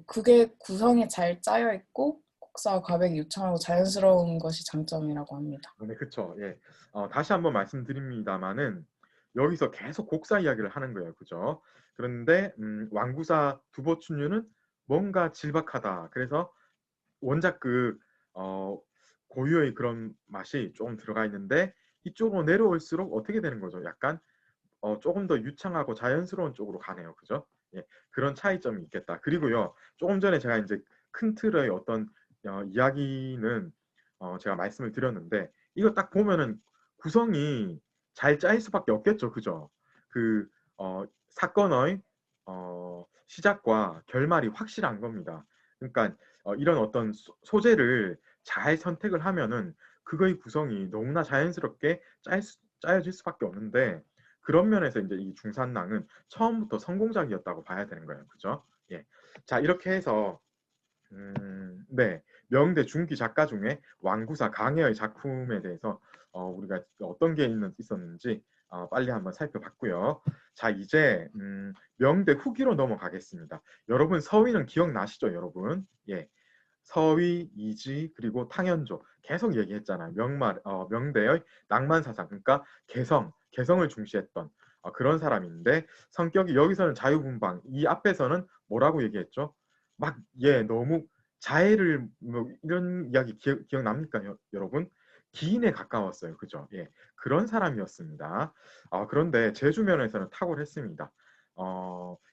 그게 구성이 잘 짜여 있고 역사 과백이 유창하고 자연스러운 것이 장점이라고 합니다. 네, 그쵸. 예. 다시 한번 말씀드립니다만은 여기서 계속 곡사 이야기를 하는 거예요. 그죠? 그런데 왕구사 두보춘유는 뭔가 질박하다. 그래서 원작 고유의 그런 맛이 조금 들어가 있는데 이쪽으로 내려올수록 어떻게 되는 거죠? 약간 조금 더 유창하고 자연스러운 쪽으로 가네요. 그죠? 예, 그런 차이점이 있겠다. 그리고요, 조금 전에 제가 이제 큰 틀의 어떤 이야기는 제가 말씀을 드렸는데 이거 딱 보면은 구성이 잘 짜일 수밖에 없겠죠. 그죠? 그 사건의 시작과 결말이 확실한 겁니다. 그러니까 이런 어떤 소재를 잘 선택을 하면은 그거의 구성이 너무나 자연스럽게 짜여질 수밖에 없는데 그런 면에서 이제 이 중산낭은 처음부터 성공작이었다고 봐야 되는 거예요. 그죠? 예. 자, 이렇게 해서 네. 명대 중기 작가 중에 왕구사 강해의 작품에 대해서 우리가 어떤 게 있었는지 빨리 한번 살펴봤고요. 자, 이제 명대 후기로 넘어가겠습니다. 여러분 서위는 기억나시죠, 여러분? 예. 서위, 이지, 그리고 탕현조 계속 얘기했잖아요. 명대의 낭만사상, 그러니까 개성을 중시했던 그런 사람인데 성격이 여기서는 자유분방, 이 앞에서는 뭐라고 얘기했죠? 막 너무 자해를 뭐 이런 이야기 기억납니까, 여러분? 기인에 가까웠어요. 그죠? 예, 그런 사람이었습니다. 그런데 제주면에서는 탁월했습니다.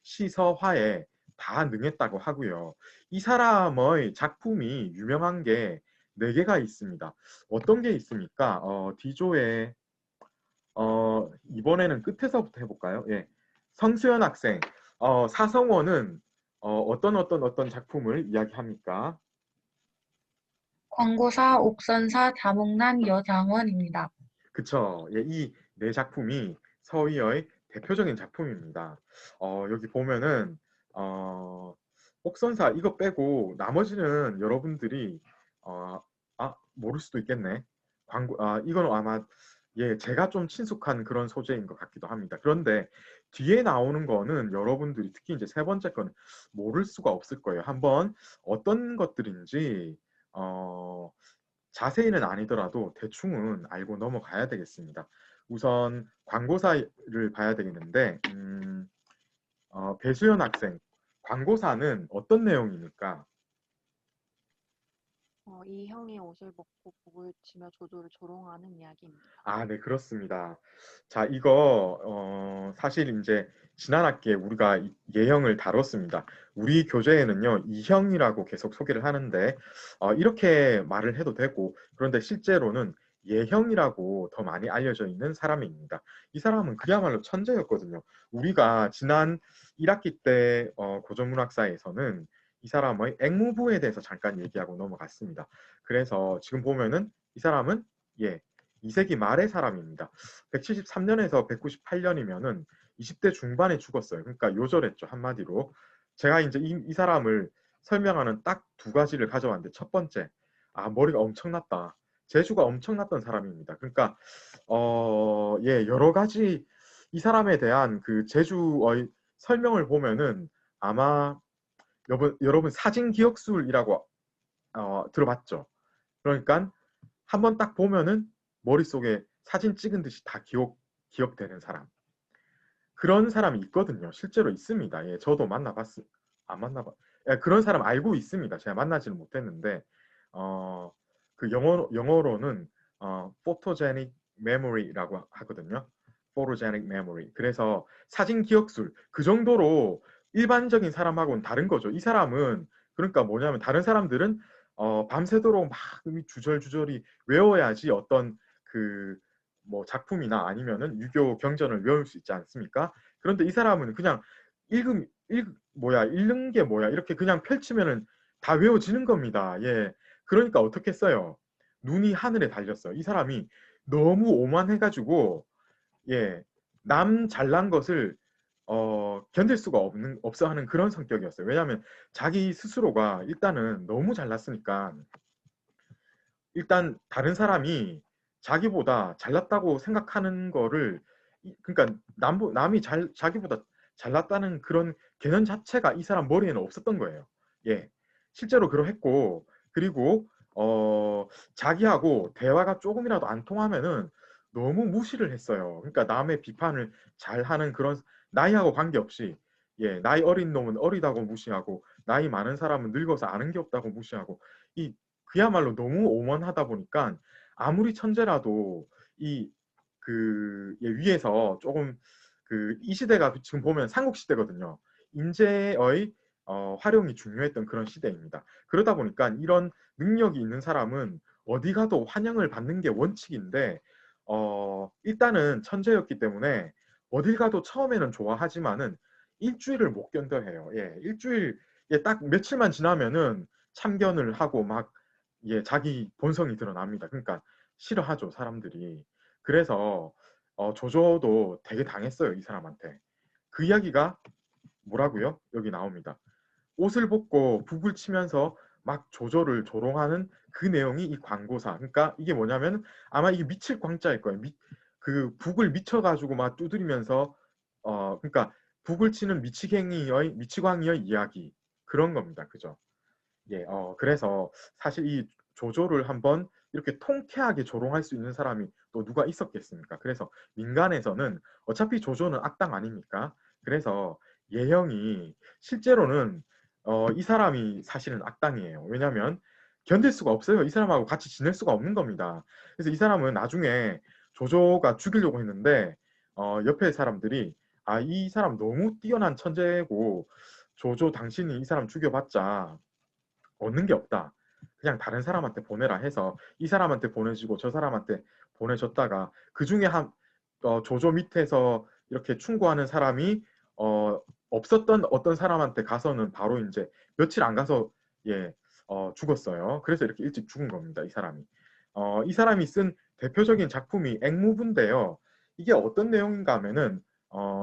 시서화에 다 능했다고 하고요. 이 사람의 작품이 유명한 게 4개가 있습니다. 어떤 게 있습니까? D조에 이번에는 끝에서부터 해볼까요? 예. 성수연 학생, 사성원은 어떤 작품을 이야기합니까? 광고사, 옥선사, 다목난, 여장원입니다. 그쵸. 예, 이 4작품이 서희의 대표적인 작품입니다. 여기 보면은 옥선사 이거 빼고 나머지는 여러분들이 모를 수도 있겠네. 이거는 아마 제가 좀 친숙한 그런 소재인 것 같기도 합니다. 그런데 뒤에 나오는 거는 여러분들이 특히 이제 3번째 거는 모를 수가 없을 거예요. 한번 어떤 것들인지 자세히는 아니더라도 대충은 알고 넘어가야 되겠습니다. 우선 광고사를 봐야 되겠는데 배수연 학생, 광고사는 어떤 내용입니까? 이 형이 옷을 벗고 복을 치며 조조를 조롱하는 이야기입니다. 네, 그렇습니다. 자, 이거 사실 이제 지난 학기에 우리가 예형을 다뤘습니다. 우리 교재에는요, 이형이라고 계속 소개를 하는데 이렇게 말을 해도 되고 그런데 실제로는 예형이라고 더 많이 알려져 있는 사람입니다. 이 사람은 그야말로 천재였거든요. 우리가 지난 1학기 때 고전문학사에서는 이 사람의 액무부에 대해서 잠깐 얘기하고 넘어갔습니다. 그래서 지금 보면은 이 사람은 2세기 말의 사람입니다. 173년에서 198년이면은 20대 중반에 죽었어요. 그러니까 요절했죠, 한마디로. 제가 이제 이 사람을 설명하는 딱 2가지를 가져왔는데 첫 번째, 머리가 엄청났다. 재주가 엄청났던 사람입니다. 그러니까 여러 가지 이 사람에 대한 그 재주의 설명을 보면은 아마 여러분 사진 기억술이라고 들어봤죠? 그러니까 한번 딱 보면은 머릿속에 사진 찍은 듯이 다 기억되는 사람. 그런 사람이 있거든요. 실제로 있습니다. 저도 안 만나봐. 그런 사람 알고 있습니다. 제가 만나지는 못했는데 그 영어로는 photogenic memory라고 하거든요. photogenic memory. 그래서 사진 기억술 그 정도로 일반적인 사람하고는 다른 거죠. 이 사람은 그러니까 뭐냐면 다른 사람들은 밤새도록 막 주절주절이 외워야지 어떤 뭐 작품이나 아니면은 유교 경전을 외울 수 있지 않습니까? 그런데 이 사람은 그냥 읽는 게 뭐야 이렇게 그냥 펼치면은 다 외워지는 겁니다. 그러니까 어떻게 써요? 눈이 하늘에 달렸어요. 이 사람이 너무 오만해가지고 남 잘난 것을 견딜 수가 없어 하는 그런 성격이었어요. 왜냐하면 자기 스스로가 일단은 너무 잘났으니까 일단 다른 사람이 자기보다 잘났다고 생각하는 거를 그러니까 남이 자기보다 잘났다는 그런 개념 자체가 이 사람 머리에는 없었던 거예요. 실제로 그러했고 그리고 자기하고 대화가 조금이라도 안 통하면은 너무 무시를 했어요. 그러니까 남의 비판을 잘하는 그런 나이하고 관계없이 나이 어린 놈은 어리다고 무시하고 나이 많은 사람은 늙어서 아는 게 없다고 무시하고 이 그야말로 너무 오만하다 보니까 아무리 천재라도 이 위에서 조금 이 시대가 지금 보면 삼국 시대거든요. 인재의 활용이 중요했던 그런 시대입니다. 그러다 보니까 이런 능력이 있는 사람은 어디 가도 환영을 받는 게 원칙인데 일단은 천재였기 때문에 어딜 가도 처음에는 좋아하지만은 일주일을 못 견뎌해요. 일주일 딱 며칠만 지나면은 참견을 하고 막 자기 본성이 드러납니다. 그러니까 싫어하죠, 사람들이. 그래서 조조도 되게 당했어요, 이 사람한테. 그 이야기가 뭐라고요? 여기 나옵니다. 옷을 벗고 북을 치면서 막 조조를 조롱하는 그 내용이 이 광고사. 그러니까 이게 뭐냐면 아마 이게 미칠 광자일 거예요. 그 북을 미쳐가지고 막 두드리면서 그러니까 북을 치는 미치광이의 이야기 그런 겁니다. 그죠? 그래서 사실 이 조조를 한번 이렇게 통쾌하게 조롱할 수 있는 사람이 또 누가 있었겠습니까? 그래서 민간에서는 어차피 조조는 악당 아닙니까? 그래서 예형이 실제로는 이 사람이 사실은 악당이에요. 왜냐하면 견딜 수가 없어요. 이 사람하고 같이 지낼 수가 없는 겁니다. 그래서 이 사람은 나중에 조조가 죽이려고 했는데 옆에 사람들이 이 사람 너무 뛰어난 천재고 조조 당신이 이 사람 죽여봤자 얻는 게 없다. 그냥 다른 사람한테 보내라 해서 이 사람한테 보내주고 저 사람한테 보내줬다가 그 중에 조조 밑에서 이렇게 충고하는 사람이 없었던 어떤 사람한테 가서는 바로 이제 며칠 안 가서 죽었어요. 그래서 이렇게 일찍 죽은 겁니다. 이 사람이 쓴 대표적인 작품이 앵무부인데요. 이게 어떤 내용인가 하면은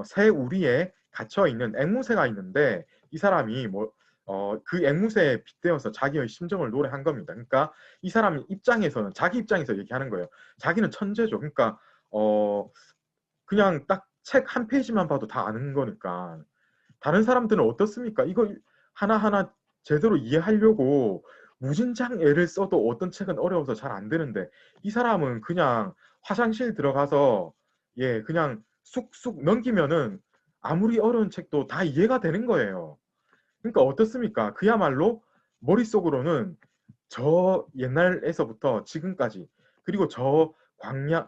새 우리에 갇혀 있는 앵무새가 있는데 이 사람이 그 앵무새에 빗대어서 자기의 심정을 노래한 겁니다. 그러니까 이 사람 입장에서는 자기 입장에서 얘기하는 거예요. 자기는 천재죠. 그러니까 그냥 딱 책 한 페이지만 봐도 다 아는 거니까. 다른 사람들은 어떻습니까? 이거 하나하나 제대로 이해하려고 무진장 애를 써도 어떤 책은 어려워서 잘 안 되는데 이 사람은 그냥 화장실 들어가서 그냥 쑥쑥 넘기면은 아무리 어려운 책도 다 이해가 되는 거예요. 그러니까 어떻습니까? 그야말로 머릿속으로는 저 옛날에서부터 지금까지 그리고 저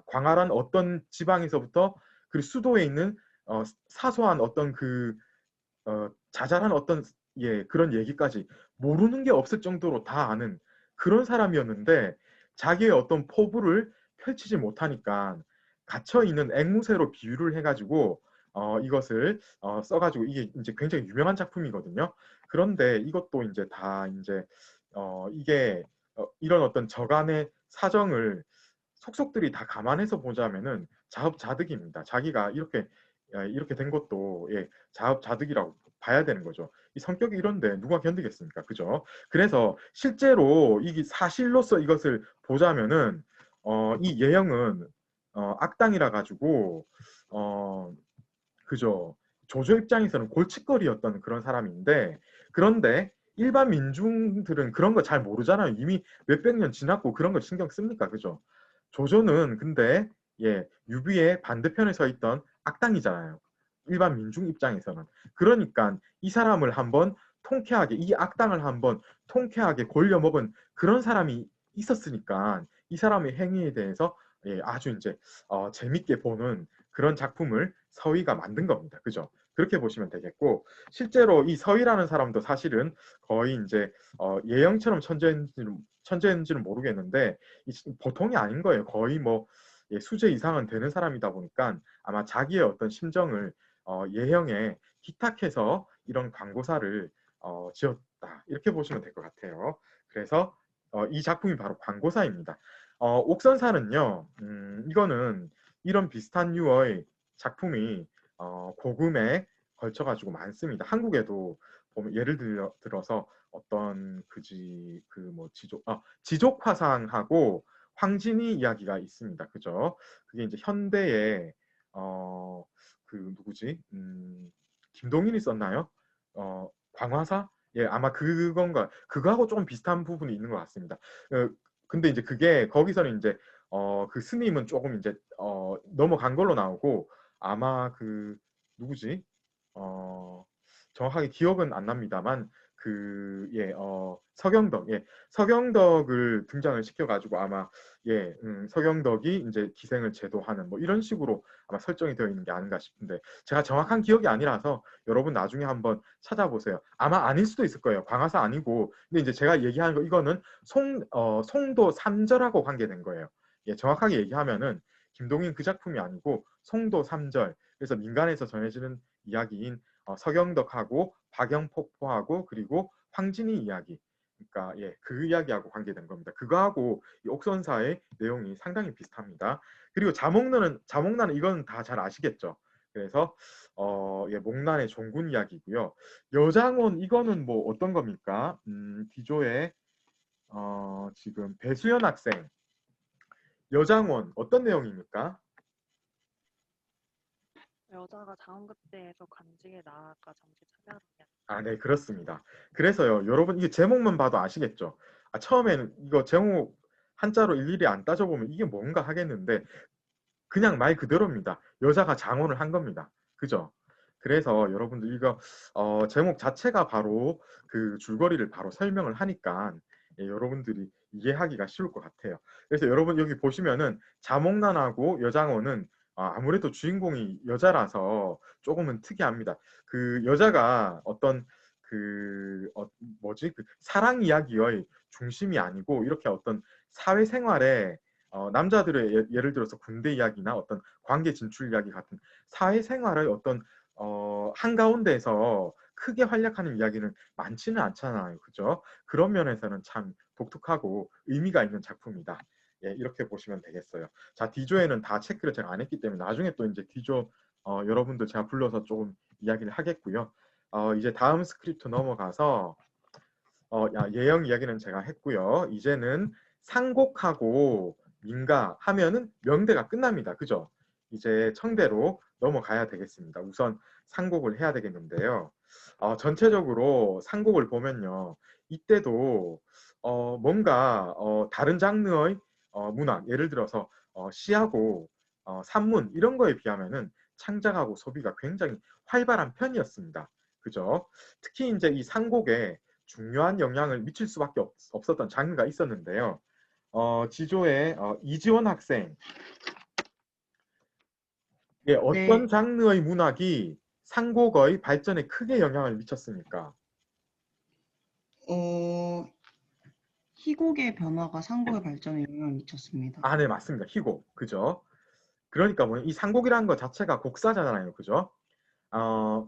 광활한 어떤 지방에서부터 그리고 수도에 있는 사소한 어떤 자잘한 어떤 그런 얘기까지 모르는 게 없을 정도로 다 아는 그런 사람이었는데 자기의 어떤 포부를 펼치지 못하니까 갇혀있는 앵무새로 비유를 해가지고 이것을 써가지고 이게 이제 굉장히 유명한 작품이거든요. 그런데 이것도 이제 다 이제 이게 이런 어떤 저간의 사정을 속속들이 다 감안해서 보자면은 자업자득입니다. 자기가 이렇게 된 것도 자업자득이라고 봐야 되는 거죠. 이 성격이 이런데 누가 견디겠습니까? 그죠? 그래서 실제로 이게 사실로서 이것을 보자면은 이 예형은 악당이라 가지고 그죠? 조조 입장에서는 골칫거리였던 그런 사람인데 그런데 일반 민중들은 그런 거 잘 모르잖아요. 이미 몇백 년 지났고 그런 거 신경 씁니까? 그죠? 조조는 근데 유비의 반대편에 서 있던 악당이잖아요. 일반 민중 입장에서는. 그러니까 이 사람을 한번 통쾌하게 이 악당을 한번 통쾌하게 골려먹은 그런 사람이 있었으니까 이 사람의 행위에 대해서 아주 이제 재밌게 보는 그런 작품을 서희가 만든 겁니다. 그죠? 그렇게 보시면 되겠고 실제로 이 서희라는 사람도 사실은 거의 이제 예영처럼 천재인지는 모르겠는데 보통이 아닌 거예요. 거의 뭐 수재 이상은 되는 사람이다 보니까 아마 자기의 어떤 심정을 예형에 기탁해서 이런 광고사를 지었다. 이렇게 보시면 될 것 같아요. 그래서 이 작품이 바로 광고사입니다. 옥선사는요. 이거는 이런 비슷한 류의 작품이 고금에 걸쳐가지고 많습니다. 한국에도 보면 예를 들어서 어떤 지족 화상하고 황진이 이야기가 있습니다. 그죠? 그게 이제 현대에 누구지? 김동인이 썼나요? 광화사? 예, 아마 그건가 그거하고 조금 비슷한 부분이 있는 것 같습니다. 근데 이제 그게 거기서는 이제 그 스님은 조금 이제 넘어간 걸로 나오고 아마 그 누구지? 어, 정확하게 기억은 안 납니다만 서경덕, 서경덕을 등장을 시켜가지고 아마 서경덕이 이제 기생을 제도하는 뭐 이런 식으로 아마 설정이 되어 있는 게 아닌가 싶은데 제가 정확한 기억이 아니라서 여러분 나중에 한번 찾아보세요. 아마 아닐 수도 있을 거예요. 광화사 아니고 근데 이제 제가 얘기하는 거 이거는 송도 3절하고 관계된 거예요. 예, 정확하게 얘기하면은 김동인 그 작품이 아니고 송도 3절 그래서 민간에서 전해지는 이야기인 서경덕하고 박영폭포하고 그리고 황진이 이야기 그러니까 그 이야기하고 관계된 겁니다. 그거하고 이 옥선사의 내용이 상당히 비슷합니다. 그리고 자목난은 이건 다 잘 아시겠죠. 그래서 목난의 종군 이야기고요. 여장원 이거는 뭐 어떤 겁니까? 디조의 지금 배수연 학생 여장원 어떤 내용입니까? 여자가 장원급제에서 관직에 나아가 정치 참여하는 이야기. 아, 네, 그렇습니다. 그래서요, 여러분 이게 제목만 봐도 아시겠죠? 처음에는 이거 제목 한자로 일일이 안 따져보면 이게 뭔가 하겠는데 그냥 말 그대로입니다. 여자가 장원을 한 겁니다. 그죠? 그래서 여러분들 이거 제목 자체가 바로 그 줄거리를 바로 설명을 하니까 여러분들이 이해하기가 쉬울 것 같아요. 그래서 여러분 여기 보시면은 자목난하고 여장원은 아무래도 주인공이 여자라서 조금은 특이합니다. 그 여자가 어떤 그 사랑 이야기의 중심이 아니고 이렇게 어떤 사회생활에 남자들의 예를 들어서 군대 이야기나 어떤 관계 진출 이야기 같은 사회생활의 어떤 한가운데에서 크게 활약하는 이야기는 많지는 않잖아요. 그죠? 그런 면에서는 참 독특하고 의미가 있는 작품이다. 예, 이렇게 보시면 되겠어요. 자, D조에는 다 체크를 제가 안 했기 때문에 나중에 또 이제 D조 여러분들 제가 불러서 조금 이야기를 하겠고요. 이제 다음 스크립트 넘어가서 예형 이야기는 제가 했고요. 이제는 상곡하고 민가 하면은 명대가 끝납니다. 그죠? 이제 청대로 넘어가야 되겠습니다. 우선 상곡을 해야 되겠는데요. 전체적으로 상곡을 보면요. 이때도 뭔가 다른 장르의 문학, 예를 들어서 시하고 산문 이런 거에 비하면은 창작하고 소비가 굉장히 활발한 편이었습니다. 그죠? 특히 이제 이 상곡에 중요한 영향을 미칠 수밖에 없었던 장르가 있었는데요. 지조의 이지원 학생 어떤 네. 장르의 문학이 상곡의 발전에 크게 영향을 미쳤습니까? 희곡의 변화가 상곡의 발전에 영향을 미쳤습니다. 네, 맞습니다. 희곡. 그죠? 그러니까 이 상곡이라는 것 자체가 곡사잖아요. 그죠?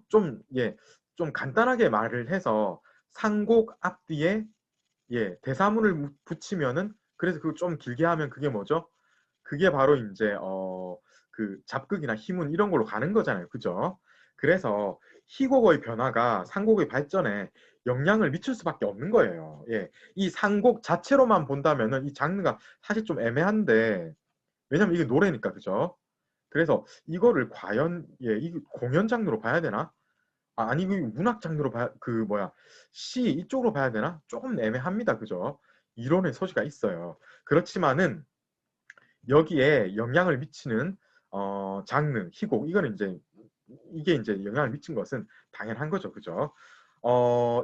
좀 간단하게 말을 해서 상곡 앞뒤에 대사문을 붙이면은 그래서 그거 좀 길게 하면 그게 뭐죠? 그게 바로 이제 그 잡극이나 희문 이런 걸로 가는 거잖아요. 그죠? 그래서 희곡의 변화가 상곡의 발전에 영향을 미칠 수밖에 없는 거예요. 이 상곡 자체로만 본다면은 이 장르가 사실 좀 애매한데 왜냐면 이게 노래니까 그죠? 그래서 이거를 과연 이 공연 장르로 봐야 되나? 아니 그 문학 장르로 봐야 시 이쪽으로 봐야 되나? 조금 애매합니다. 그죠? 이론의 소지가 있어요. 그렇지만은 여기에 영향을 미치는 장르, 희곡 이거는 이게 이제 영향을 미친 것은 당연한 거죠. 그죠?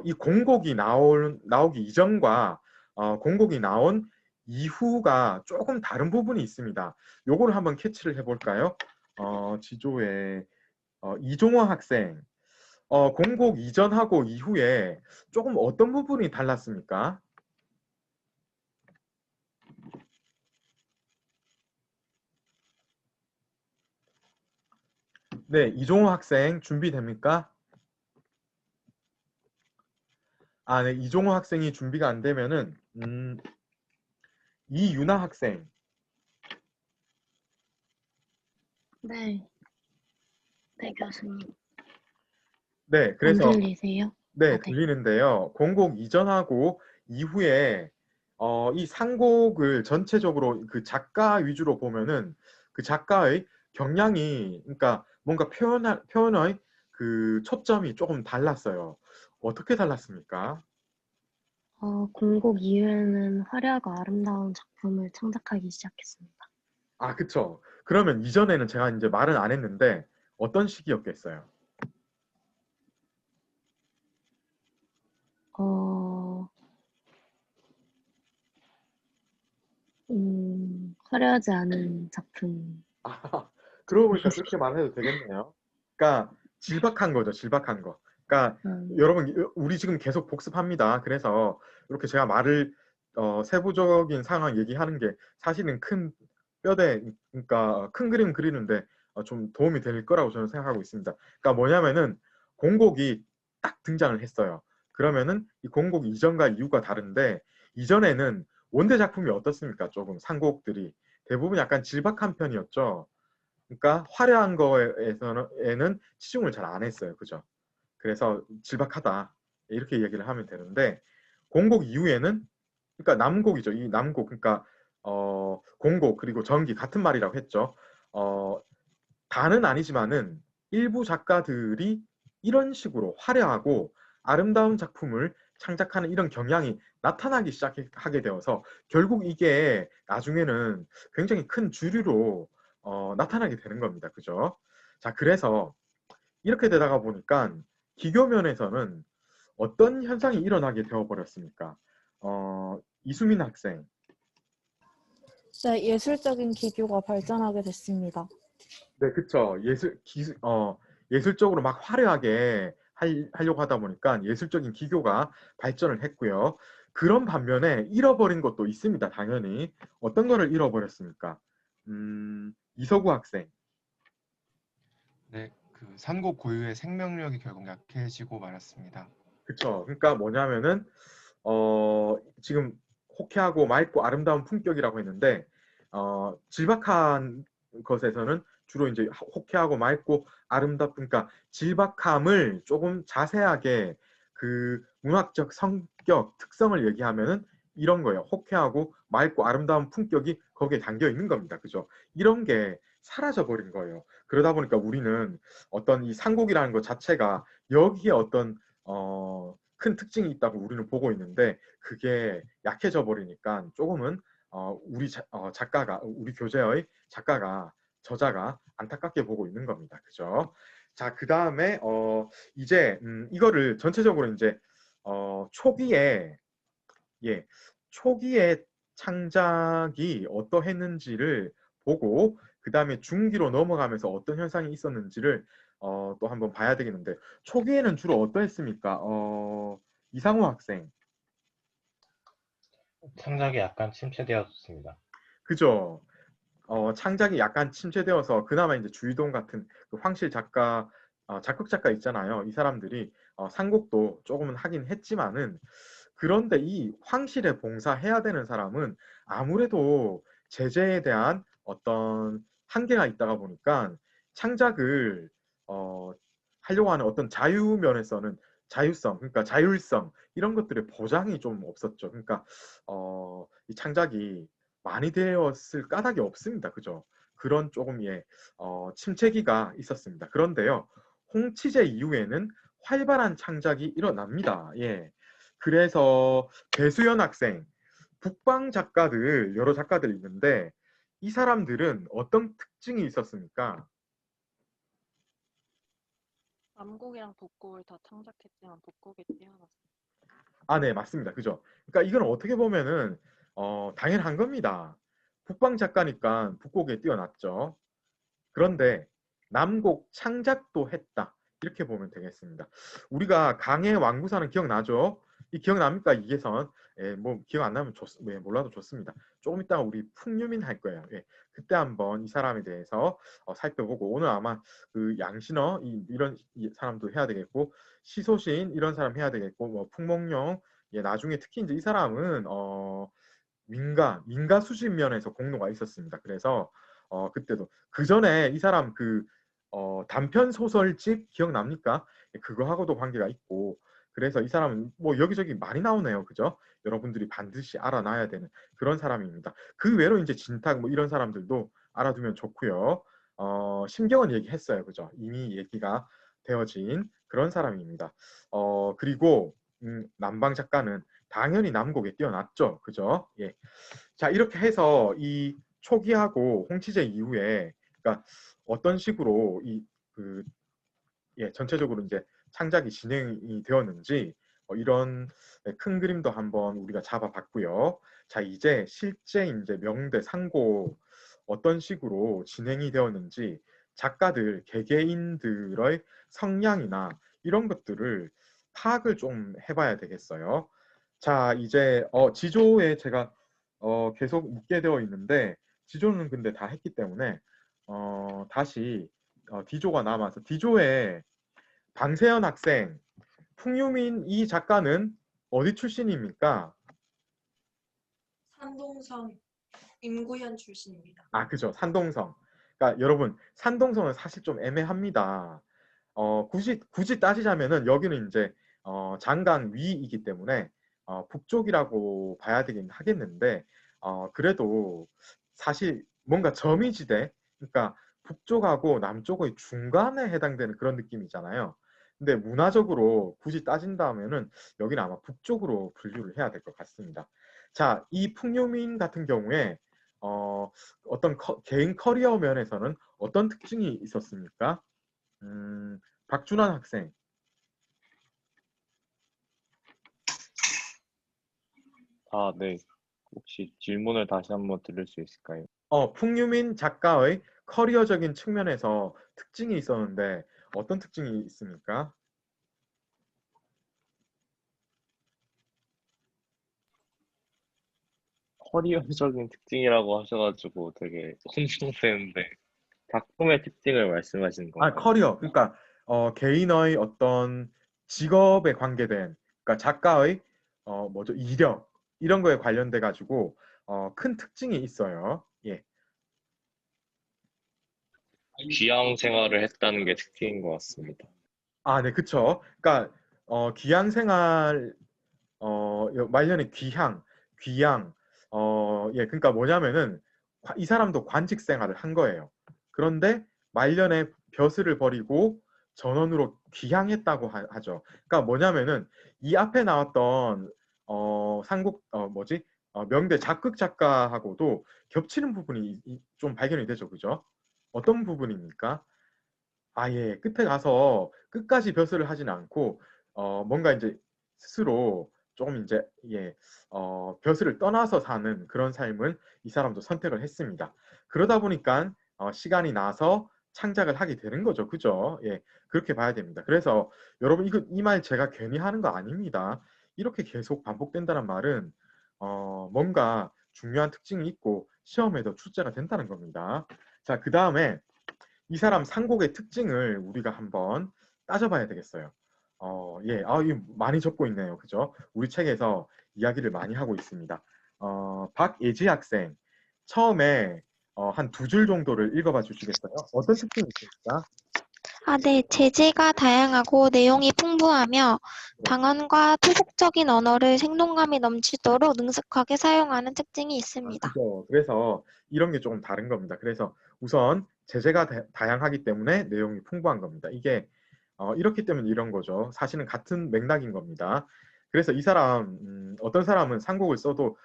이 공곡이 나오기 이전과 공곡이 나온 이후가 조금 다른 부분이 있습니다. 요거를 한번 캐치를 해볼까요? 지조의 이종호 학생 공곡 이전하고 이후에 조금 어떤 부분이 달랐습니까? 네, 이종호 학생 준비됩니까? 네, 이종호 학생이 준비가 안 되면은 이유나 학생. 네. 네, 교수님. 네, 안 그래서 들리세요? 네, 네. 들리는데요. 공곡 이전하고 이후에 이 상곡을 전체적으로 그 작가 위주로 보면은 그 작가의 경향이 그러니까 뭔가 표현의 그 초점이 조금 달랐어요. 어떻게 달랐습니까? 공곡 이후에는 화려하고 아름다운 작품을 창작하기 시작했습니다. 아, 그쵸. 그러면 이전에는 제가 이제 말은 안 했는데 어떤 시기였겠어요? 어, 화려하지 않은 작품. 아, 그러고 보니까 그렇게 말해도 되겠네요. 그러니까 질박한 거죠, 질박한 거. 그러니까 여러분, 우리 지금 계속 복습합니다. 그래서 이렇게 제가 말을 세부적인 상황 얘기하는 게 사실은 큰 뼈대, 그러니까 큰 그림 그리는데 좀 도움이 될 거라고 저는 생각하고 있습니다. 그러니까 뭐냐면은 공곡이 딱 등장을 했어요. 그러면은 이 공곡 이전과 이후가 다른데 이전에는 원대 작품이 어떻습니까? 조금 상곡들이 대부분 약간 질박한 편이었죠. 그러니까 화려한 거에는 치중을 잘 안 했어요. 그죠? 그래서 질박하다. 이렇게 얘기를 하면 되는데 공곡 이후에는 그러니까 남곡이죠. 이 남곡 그러니까 공곡 그리고 전기 같은 말이라고 했죠. 다는 아니지만은 일부 작가들이 이런 식으로 화려하고 아름다운 작품을 창작하는 이런 경향이 나타나기 시작하게 되어서 결국 이게 나중에는 굉장히 큰 주류로 나타나게 되는 겁니다. 그죠? 자, 그래서 이렇게 되다가 보니까 기교면에서는 어떤 현상이 일어나게 되어버렸습니까? 이수민 학생. 네, 예술적인 기교가 발전하게 됐습니다. 네, 그쵸. 예술적으로 막 화려하게 하려고 하다 보니까 예술적인 기교가 발전을 했고요. 그런 반면에 잃어버린 것도 있습니다. 당연히. 어떤 거를 잃어버렸습니까? 이서구 학생. 네, 그 삼국 고유의 생명력이 결국 약해지고 말았습니다. 그쵸. 그러니까 뭐냐면은 지금 호쾌하고 맑고 아름다운 품격이라고 했는데 질박한 것에서는 주로 이제 호쾌하고 맑고 그러니까 질박함을 조금 자세하게 그 문학적 성격 특성을 얘기하면은 이런 거예요. 호쾌하고 맑고 아름다운 품격이 거기에 담겨 있는 겁니다. 그죠? 이런 게 사라져 버린 거예요. 그러다 보니까 우리는 어떤 이 상곡이라는 것 자체가 여기에 어떤 큰 특징이 있다고 우리는 보고 있는데 그게 약해져 버리니까 조금은 작가가 우리 교재의 저자가 안타깝게 보고 있는 겁니다. 그죠? 자, 그 다음에 이제 이거를 전체적으로 이제 초기에 초기에 창작이 어떠했는지를 보고 그 다음에 중기로 넘어가면서 어떤 현상이 있었는지를 또 한번 봐야 되겠는데 초기에는 주로 어떠했습니까? 이상호 학생. 창작이 약간 침체되었습니다. 그죠? 창작이 약간 침체되어서 그나마 이제 주이동 같은 그 황실 작가, 작극 작가 있잖아요. 이 사람들이 상곡도 조금은 하긴 했지만은 그런데 이 황실에 봉사해야 되는 사람은 아무래도 제재에 대한 어떤 한계가 있다가 보니까 창작을 하려고 하는 어떤 자유면에서는 자유성, 그러니까 자율성 이런 것들의 보장이 좀 없었죠. 그러니까 이 창작이 많이 되었을 까닭이 없습니다. 그죠? 그런 조금 침체기가 있었습니다. 그런데요, 홍치제 이후에는 활발한 창작이 일어납니다. 예. 그래서 배수연 학생, 북방 작가들 여러 작가들이 있는데 이 사람들은 어떤 특징이 있었습니까? 남곡이랑 북곡을 다 창작했지만 북곡이 뛰어났습니다. 아, 네, 맞습니다. 그죠? 그러니까 이건 어떻게 보면은 당연한 겁니다. 북방 작가니까 북곡에 뛰어났죠. 그런데 남곡 창작도 했다. 이렇게 보면 되겠습니다. 우리가 강해 왕구사는 기억나죠? 이 기억납니까? 이계선. 예, 뭐 기억 안 나면 몰라도 좋습니다. 조금 이따가 우리 풍유민 할 거예요. 예, 그때 한번 이 사람에 대해서 살펴보고 오늘 아마 그 양신어 이런 사람도 해야 되겠고 시소신 이런 사람 해야 되겠고 뭐 풍목령 나중에 특히 이제 이 사람은 민가 수집 면에서 공로가 있었습니다. 그래서 그때도 그 전에 이 사람 단편 소설집 기억납니까? 그거하고도 관계가 있고 그래서 이 사람은 뭐 여기저기 많이 나오네요. 그죠? 여러분들이 반드시 알아놔야 되는 그런 사람입니다. 그 외로 이제 진탁 뭐 이런 사람들도 알아두면 좋고요. 심경은 얘기했어요. 그죠? 이미 얘기가 되어진 그런 사람입니다. 그리고 남방 작가는 당연히 남곡에 뛰어났죠. 그죠? 예. 자, 이렇게 해서 이 초기하고 홍치제 이후에 그러니까 어떤 식으로 전체적으로 이제 창작이 진행이 되었는지 이런 큰 그림도 한번 우리가 잡아봤고요. 자, 이제 실제 이제 명대 상고 어떤 식으로 진행이 되었는지 작가들 개개인들의 성향이나 이런 것들을 파악을 좀 해봐야 되겠어요. 자, 이제 지조에 제가 계속 묻게 되어 있는데 지조는 근데 다 했기 때문에 다시 D조가 남아서 D조에 방세현 학생, 풍유민 이 작가는 어디 출신입니까? 산동성 임구현 출신입니다. 아, 그죠. 산동성. 그러니까 여러분, 산동성은 사실 좀 애매합니다. 굳이 따지자면은 여기는 이제 장강 위이기 때문에 북쪽이라고 봐야 되긴 하겠는데 그래도 사실 뭔가 점이지대, 그러니까 북쪽하고 남쪽의 중간에 해당되는 그런 느낌이잖아요. 근데 문화적으로 굳이 따진다면은 여기는 아마 북쪽으로 분류를 해야 될 것 같습니다. 자, 이 풍요민 같은 경우에 어떤 개인 커리어 면에서는 어떤 특징이 있었습니까? 박준환 학생. 아, 네. 혹시 질문을 다시 한번 드릴 수 있을까요? 풍유민 작가의 커리어적인 측면에서 특징이 있었는데 어떤 특징이 있습니까? 커리어적인 특징이라고 하셔가지고 되게 혼동되는데 작품의 특징을 말씀하시는 건가요? 커리어. 그러니까 개인의 어떤 직업에 관계된, 그러니까 작가의 이력 이런 거에 관련돼 가지고 큰 특징이 있어요. 예. 귀향 생활을 했다는 게 특징인 것 같습니다. 아, 네, 그쵸. 그러니까 귀향 생활 말년에 귀향, 그러니까 뭐냐면은 이 사람도 관직 생활을 한 거예요. 그런데 말년에 벼슬을 버리고 전원으로 귀향했다고 하죠. 그러니까 뭐냐면은 이 앞에 나왔던 명대 작극 작가하고도 겹치는 부분이 좀 발견이 되죠, 그죠? 어떤 부분입니까? 아예 끝에 가서 끝까지 벼슬을 하진 않고 뭔가 이제 스스로 조금 이제 벼슬을 떠나서 사는 그런 삶을 이 사람도 선택을 했습니다. 그러다 보니까 시간이 나서 창작을 하게 되는 거죠, 그죠? 예, 그렇게 봐야 됩니다. 그래서 여러분 이 말 제가 괜히 하는 거 아닙니다. 이렇게 계속 반복된다는 말은 뭔가 중요한 특징이 있고 시험에도 출제가 된다는 겁니다. 자, 그 다음에 이 사람 상곡의 특징을 우리가 한번 따져봐야 되겠어요. 이거 많이 적고 있네요. 그죠? 우리 책에서 이야기를 많이 하고 있습니다. 박예지 학생, 처음에 한 2줄 정도를 읽어봐 주시겠어요? 어떤 특징이 있습니까? 네. 재질가 다양하고 내용이 풍부하며 방언과 토속적인 언어를 생동감이 넘치도록 능숙하게 사용하는 특징이 있습니다. 그죠. 그래서 이런 게 조금 다른 겁니다. 그래서 우선 제재가 다양하기 때문에 내용이 풍부한 겁니다. 이게 이렇기 때문에 이런 거죠. 사실은 같은 맥락인 겁니다. 그래서 이 사람 어떤 사람은 상곡을 써도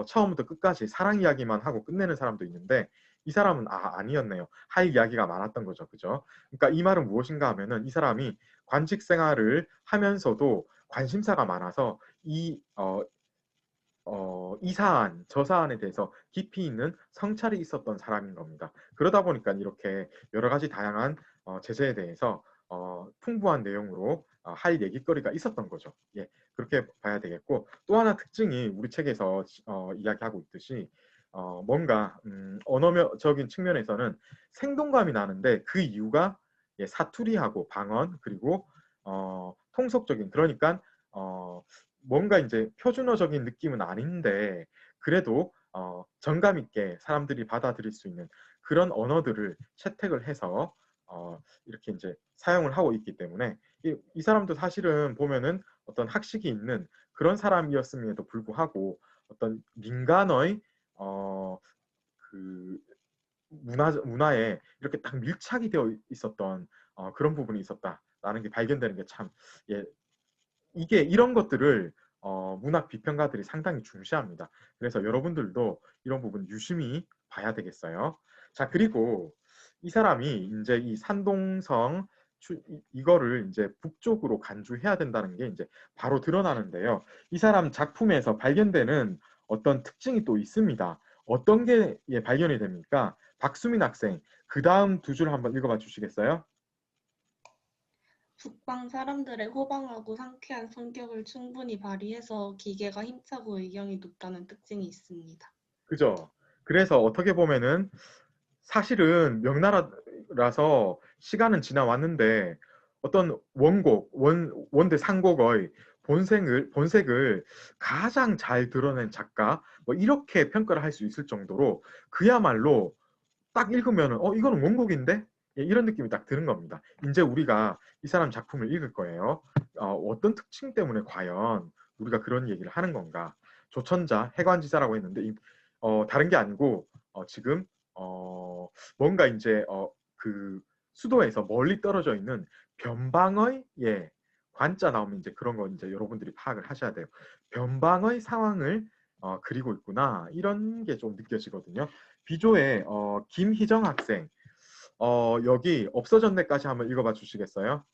처음부터 끝까지 사랑 이야기만 하고 끝내는 사람도 있는데 이 사람은 아니었네요. 할 이야기가 많았던 거죠. 그죠? 그러니까 이 말은 무엇인가 하면은 이 사람이 관직 생활을 하면서도 관심사가 많아서 이 사안, 저 사안에 대해서 깊이 있는 성찰이 있었던 사람인 겁니다. 그러다 보니까 이렇게 여러 가지 다양한 제재에 대해서 풍부한 내용으로 할 얘기거리가 있었던 거죠. 예, 그렇게 봐야 되겠고 또 하나 특징이 우리 책에서 이야기하고 있듯이 뭔가 언어적인 측면에서는 생동감이 나는데 그 이유가 사투리하고 방언 그리고 통속적인 그러니까 뭔가 이제 표준어적인 느낌은 아닌데 그래도 정감 있게 사람들이 받아들일 수 있는 그런 언어들을 채택을 해서 이렇게 이제 사용을 하고 있기 때문에 이 사람도 사실은 보면은 어떤 학식이 있는 그런 사람이었음에도 불구하고 어떤 민간의 그 문화에 이렇게 딱 밀착이 되어 있었던 그런 부분이 있었다. 라는 게 발견되는 게 참, 예, 이게 이런 것들을 문학 비평가들이 상당히 중시합니다. 그래서 여러분들도 이런 부분 유심히 봐야 되겠어요. 자, 그리고 이 사람이 이제 이 산동성 이거를 이제 북쪽으로 간주해야 된다는 게 이제 바로 드러나는데요. 이 사람 작품에서 발견되는 어떤 특징이 또 있습니다. 어떤 게 발견이 됩니까? 박수민 학생, 그 다음 두 줄 한번 읽어봐 주시겠어요? 북방 사람들의 호방하고 상쾌한 성격을 충분히 발휘해서 기계가 힘차고 의경이 높다는 특징이 있습니다. 그죠? 그래서 어떻게 보면은 사실은 명나라라서 시간은 지나왔는데 어떤 원곡, 원대 상곡의 본색을 가장 잘 드러낸 작가, 뭐 이렇게 평가를 할 수 있을 정도로 그야말로 딱 읽으면 이거는 원곡인데? 예, 이런 느낌이 딱 드는 겁니다. 이제 우리가 이 사람 작품을 읽을 거예요. 어떤 특징 때문에 과연 우리가 그런 얘기를 하는 건가? 조천자, 해관지사라고 했는데 다른 게 아니고 지금 뭔가 이제 그 수도에서 멀리 떨어져 있는 변방의 관자 나오면 이제 그런 거 이제 여러분들이 파악을 하셔야 돼요. 변방의 상황을 그리고 있구나, 이런 게 좀 느껴지거든요. 비조의 김희정 학생, 여기 없어졌네까지 한번 읽어봐 주시겠어요?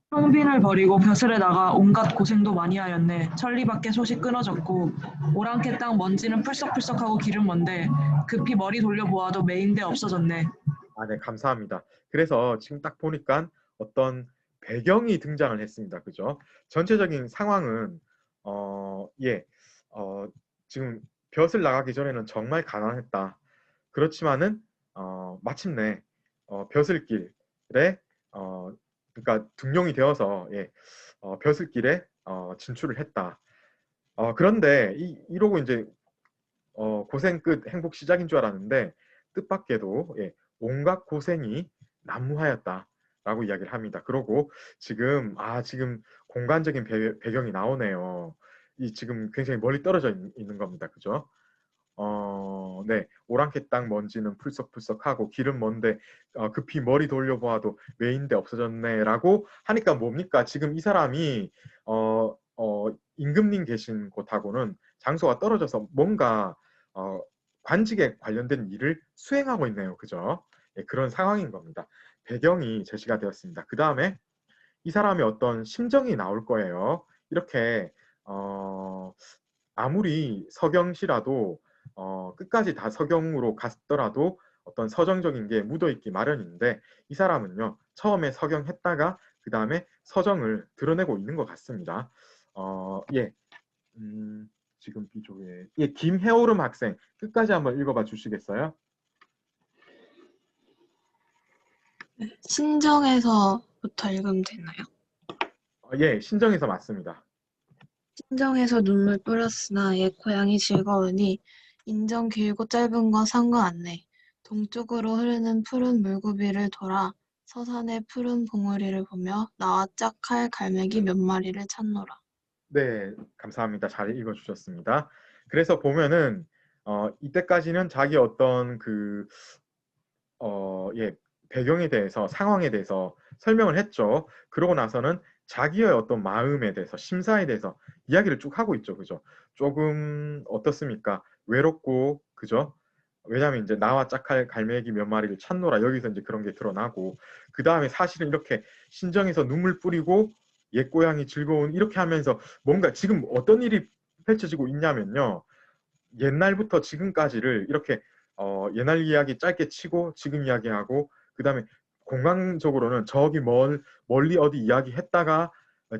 형빈을 버리고 벼슬에 나가 온갖 고생도 많이 하였네. 천리밖에 소식 끊어졌고 오랑캐 땅 먼지는 풀썩풀썩하고 길은 먼데 급히 머리 돌려보아도 메인데 없어졌네. 아, 네, 감사합니다. 그래서 지금 딱 보니까 어떤 배경이 등장을 했습니다. 그죠? 전체적인 상황은 지금 벼슬 나가기 전에는 정말 가난했다. 그렇지만은 마침내 벼슬길에 그러니까 등용이 되어서 벼슬길에 진출을 했다. 그런데 이러고 이제 고생 끝 행복 시작인 줄 알았는데 뜻밖에도 온갖 고생이 난무하였다라고 이야기를 합니다. 그러고 지금 공간적인 배경이 나오네요. 이 지금 굉장히 멀리 떨어져 있는 겁니다. 그죠? 네, 오랑캐 땅 먼지는 풀썩풀썩하고 길은 먼데 급히 머리 돌려보아도 메인데 없어졌네라고 하니까 뭡니까? 지금 이 사람이 임금님 계신 곳하고는 장소가 떨어져서 뭔가 관직에 관련된 일을 수행하고 있네요. 그죠? 예, 그런 상황인 겁니다. 배경이 제시가 되었습니다. 그 다음에 이 사람의 어떤 심정이 나올 거예요. 이렇게 아무리 서경시라도 끝까지 다 서경으로 갔더라도 어떤 서정적인 게 묻어있기 마련인데 이 사람은요, 처음에 서경했다가 그 다음에 서정을 드러내고 있는 것 같습니다. 지금 비조의 김혜오름 학생, 끝까지 한번 읽어봐 주시겠어요? 신정에서부터 읽으면 되나요? 예, 신정에서 맞습니다. 신정에서 눈물 뿌렸으나 옛 고향이 즐거우니 인정 길고 짧은 거 상관없네. 동쪽으로 흐르는 푸른 물구비를 돌아 서산의 푸른 봉우리를 보며 나와 짝할 갈매기 몇 마리를 찾노라. 네, 감사합니다. 잘 읽어주셨습니다. 그래서 보면은 이때까지는 자기 어떤 배경에 대해서, 상황에 대해서 설명을 했죠. 그러고 나서는 자기의 어떤 마음에 대해서, 심사에 대해서 이야기를 쭉 하고 있죠. 그죠? 조금 어떻습니까? 외롭고, 그죠? 왜냐하면 이제 나와 짝할 갈매기 몇 마리를 찾노라, 여기서 이제 그런 게 드러나고, 그 다음에 사실은 이렇게 신정에서 눈물 뿌리고 옛 고향이 즐거운, 이렇게 하면서 뭔가 지금 어떤 일이 펼쳐지고 있냐면요, 옛날부터 지금까지를 이렇게 옛날 이야기 짧게 치고 지금 이야기하고, 그 다음에 공간적으로는 저기 멀리 어디 이야기했다가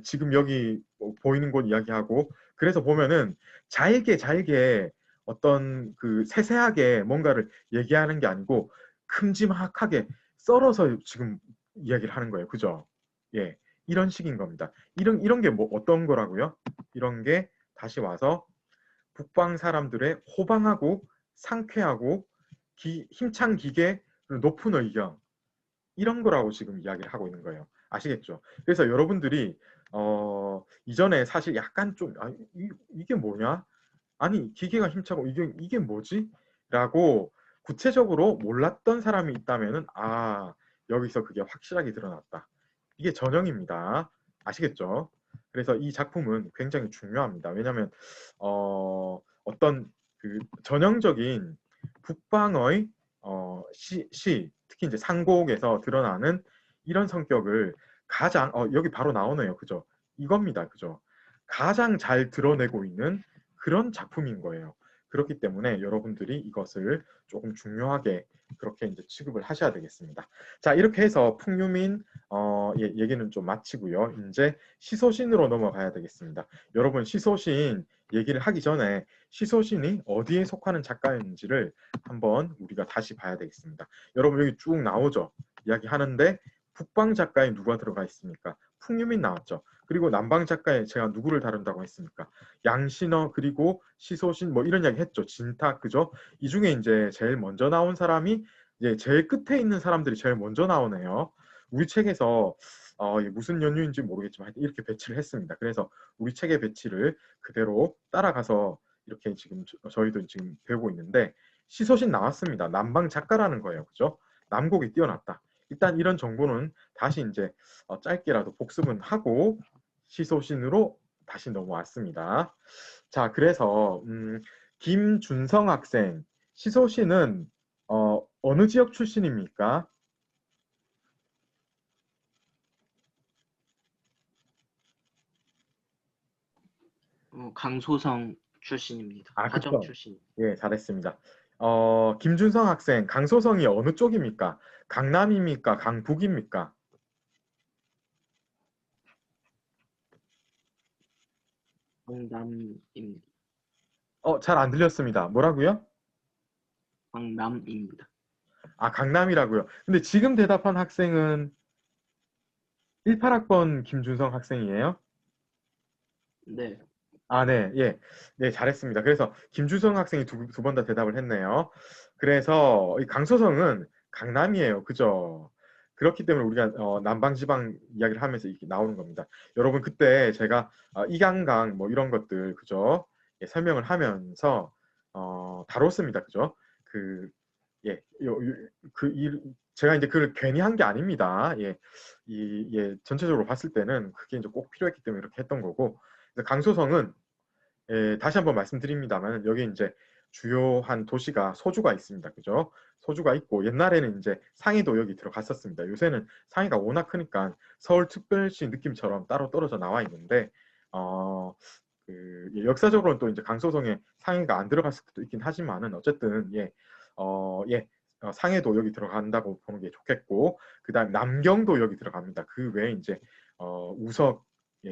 지금 여기 보이는 곳 이야기하고, 그래서 보면은 잘게 어떤 세세하게 뭔가를 얘기하는 게 아니고 큼지막하게 썰어서 지금 이야기를 하는 거예요. 그죠? 예, 이런 식인 겁니다. 이런 게 뭐 어떤 거라고요? 이런 게 다시 와서 북방 사람들의 호방하고 상쾌하고 힘찬 기계, 높은 의경, 이런 거라고 지금 이야기를 하고 있는 거예요. 아시겠죠? 그래서 여러분들이 이전에 사실 약간 좀 이게 뭐냐? 아니, 기계가 힘차고 이게 뭐지? 라고 구체적으로 몰랐던 사람이 있다면은 여기서 그게 확실하게 드러났다. 이게 전형입니다. 아시겠죠? 그래서 이 작품은 굉장히 중요합니다. 왜냐하면 어떤 그 전형적인 북방의 시, 특히 이제 상곡에서 드러나는 이런 성격을 가장 여기 바로 나오네요. 그죠? 이겁니다. 그죠? 가장 잘 드러내고 있는 그런 작품인 거예요. 그렇기 때문에 여러분들이 이것을 조금 중요하게 그렇게 이제 취급을 하셔야 되겠습니다. 자, 이렇게 해서 풍유민 얘기는 좀 마치고요. 이제 시소신으로 넘어가야 되겠습니다. 여러분, 시소신 얘기를 하기 전에 시소신이 어디에 속하는 작가인지를 한번 우리가 다시 봐야 되겠습니다. 여러분, 여기 쭉 나오죠. 이야기하는데 북방 작가에 누가 들어가 있습니까? 풍유민 나왔죠. 그리고 남방 작가에 제가 누구를 다룬다고 했습니까? 양신어, 그리고 시소신 뭐 이런 이야기 했죠. 진탁, 그죠? 이 중에 이제 제일 먼저 나온 사람이 이제 제일 끝에 있는 사람들이 제일 먼저 나오네요. 우리 책에서 무슨 연유인지 모르겠지만 이렇게 배치를 했습니다. 그래서 우리 책의 배치를 그대로 따라가서 이렇게 지금 저희도 지금 배우고 있는데 시소신 나왔습니다. 남방 작가라는 거예요. 그죠? 남곡이 뛰어났다. 일단 이런 정보는 다시 이제 짧게라도 복습은 하고 시소신으로 다시 넘어왔습니다. 자, 그래서 김준성 학생, 시소신은 어느 지역 출신입니까? 강소성 출신입니다. 화정 그쵸. 출신. 예, 잘했습니다. 김준성 학생, 강소성이 어느 쪽입니까? 강남입니까? 강북입니까? 강남입니다. 잘 안 들렸습니다. 뭐라고요? 강남입니다. 강남이라고요. 근데 지금 대답한 학생은 18학번 김준성 학생이에요? 네. 네, 예. 네, 잘했습니다. 그래서 김준성 학생이 두 번 다 대답을 했네요. 그래서 이 강소성은 강남이에요. 그죠? 그렇기 때문에 우리가 남방지방 이야기를 하면서 이렇게 나오는 겁니다. 여러분, 그때 제가 이강강 뭐 이런 것들, 그죠? 예, 설명을 하면서 다뤘습니다. 그죠? 제가 이제 그걸 괜히 한 게 아닙니다. 예, 전체적으로 봤을 때는 그게 이제 꼭 필요했기 때문에 이렇게 했던 거고, 강소성은 다시 한번 말씀드립니다만 여기 이제 주요한 도시가 소주가 있습니다. 그죠? 소주가 있고 옛날에는 이제 상해도 여기 들어갔었습니다. 요새는 상해가 워낙 크니까 서울특별시 느낌처럼 따로 떨어져 나와 있는데 역사적으로는 또 이제 강소성에 상해가 안 들어갔을 수도 있긴 하지만은 어쨌든 상해도 여기 들어간다고 보는 게 좋겠고, 그다음 남경도 여기 들어갑니다. 그 외에 이제 우석,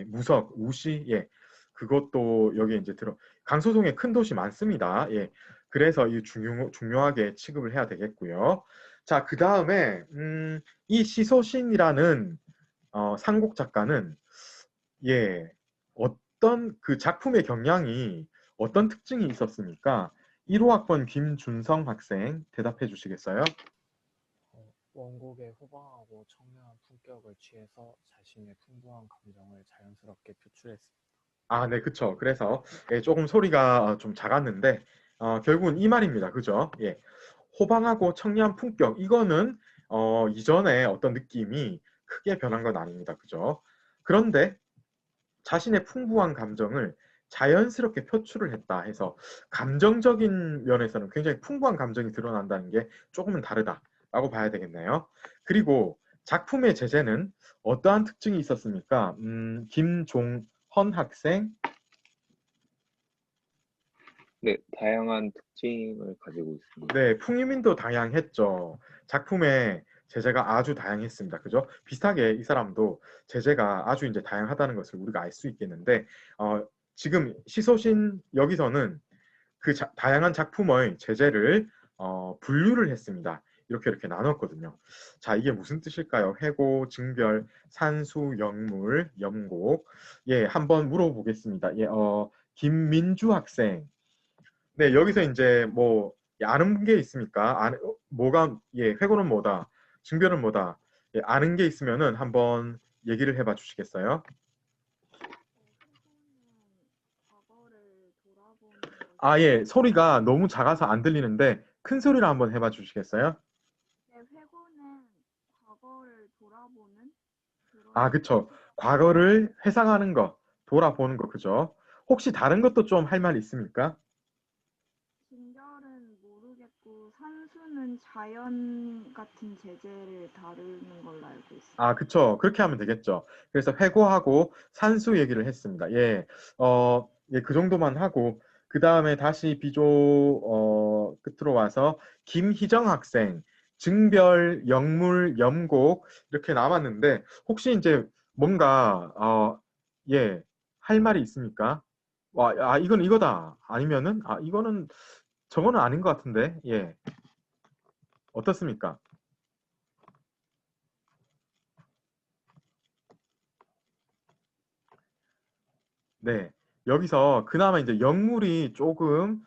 무석, 우시, 그것도 여기 이제 강소성에 큰 도시 많습니다. 예, 그래서 이 중요하게 취급을 해야 되겠고요. 자, 그 다음에 이 시소신이라는 상곡 작가는 어떤 그 작품의 경향이 어떤 특징이 있었습니까? 1호 학번 김준성 학생 대답해 주시겠어요? 원곡의 호방하고 청량한 품격을 취해서 자신의 풍부한 감정을 자연스럽게 표출했습니다. 네, 그쵸. 그래서 조금 소리가 좀 작았는데 결국은 이 말입니다. 그죠? 예, 호방하고 청량한 품격, 이거는 이전에 어떤 느낌이 크게 변한 건 아닙니다. 그죠? 그런데 자신의 풍부한 감정을 자연스럽게 표출을 했다 해서 감정적인 면에서는 굉장히 풍부한 감정이 드러난다는 게 조금은 다르다라고 봐야 되겠네요. 그리고 작품의 제재는 어떠한 특징이 있었습니까? 김종헌 학생. 네, 다양한 특징을 가지고 있습니다. 네, 풍유민도 다양했죠. 작품의 제재가 아주 다양했습니다. 그죠? 비슷하게 이 사람도 제재가 아주 이제 다양하다는 것을 우리가 알 수 있겠는데, 지금 시소신 여기서는 그 다양한 작품의 제재를 분류를 했습니다. 이렇게 나눴거든요. 자, 이게 무슨 뜻일까요? 해고, 증별, 산수, 영물, 염곡. 예, 한번 물어보겠습니다. 예, 김민주 학생. 네, 여기서 이제 뭐 아는 게 있습니까? 뭐가 회고는 뭐다, 증별은 뭐다. 예, 아는 게 있으면은 한번 얘기를 해봐 주시겠어요? 예, 소리가 너무 작아서 안 들리는데 큰 소리로 한번 해봐 주시겠어요? 네, 회고는 과거를 돌아보는 아, 그쵸. 과거를 회상하는 거, 돌아보는 거, 그죠? 혹시 다른 것도 좀 할 말 있습니까? 징별은 모르겠고 산수는 자연 같은 제재를 다루는 걸로 알고 있어요. 아, 그쵸. 그렇게 하면 되겠죠. 그래서 회고하고 산수 얘기를 했습니다. 예, 예, 그 정도만 하고, 그 다음에 다시 비조, 끝으로 와서, 김희정 학생, 증별, 영물, 염곡, 이렇게 남았는데, 혹시 이제 뭔가, 예, 할 말이 있습니까? 와, 아, 이건 이거다. 아니면은, 아, 이거는, 저거는 아닌 것 같은데, 예. 어떻습니까? 네, 여기서 그나마 이제 영물이 조금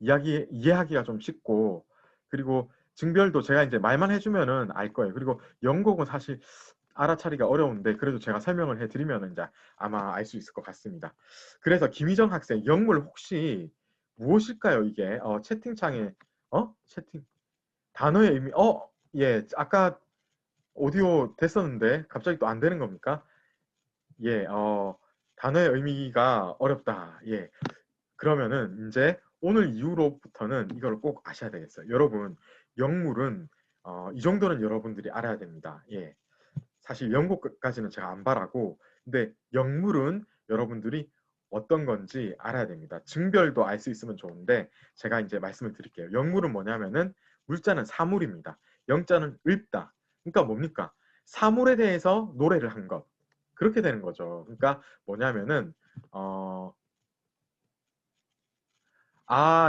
이해하기가 좀 쉽고, 그리고 증별도 제가 이제 말만 해주면은 알 거예요. 그리고 영곡은 사실 알아차리기가 어려운데 그래도 제가 설명을 해드리면 이제 아마 알 수 있을 것 같습니다. 그래서 김희정 학생 영물 혹시 무엇일까요? 이게 채팅창에 채팅 단어의 의미 예, 아까 오디오 됐었는데 갑자기 또 안 되는 겁니까? 예, 단어의 의미가 어렵다. 예. 그러면은 이제 오늘 이후로부터는 이걸 꼭 아셔야 되겠어요. 여러분, 영물은 이 정도는 여러분들이 알아야 됩니다. 예. 사실 영국까지는 제가 안 바라고, 근데 영물은 여러분들이 어떤 건지 알아야 됩니다. 증별도 알 수 있으면 좋은데 제가 이제 말씀을 드릴게요. 영물은 뭐냐면은 물자는 사물입니다. 영자는 읊다. 그러니까 뭡니까? 사물에 대해서 노래를 한 것. 그렇게 되는 거죠. 그러니까 뭐냐면은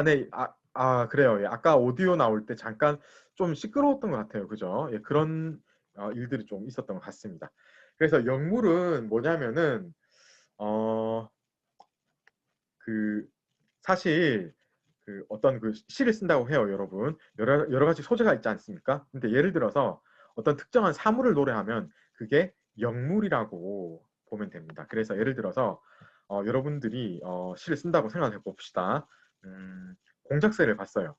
네. 그래요. 예. 아까 오디오 나올 때 잠깐 좀 시끄러웠던 것 같아요. 그죠? 예, 그런 일들이 좀 있었던 것 같습니다. 그래서 영물은 뭐냐면은 그 사실 그 어떤 그 시를 쓴다고 해요, 여러분. 여러 가지 소재가 있지 않습니까? 근데 예를 들어서 어떤 특정한 사물을 노래하면 그게 영물이라고 보면 됩니다. 그래서 예를 들어서 여러분들이 시를 쓴다고 생각해 봅시다. 공작새를 봤어요.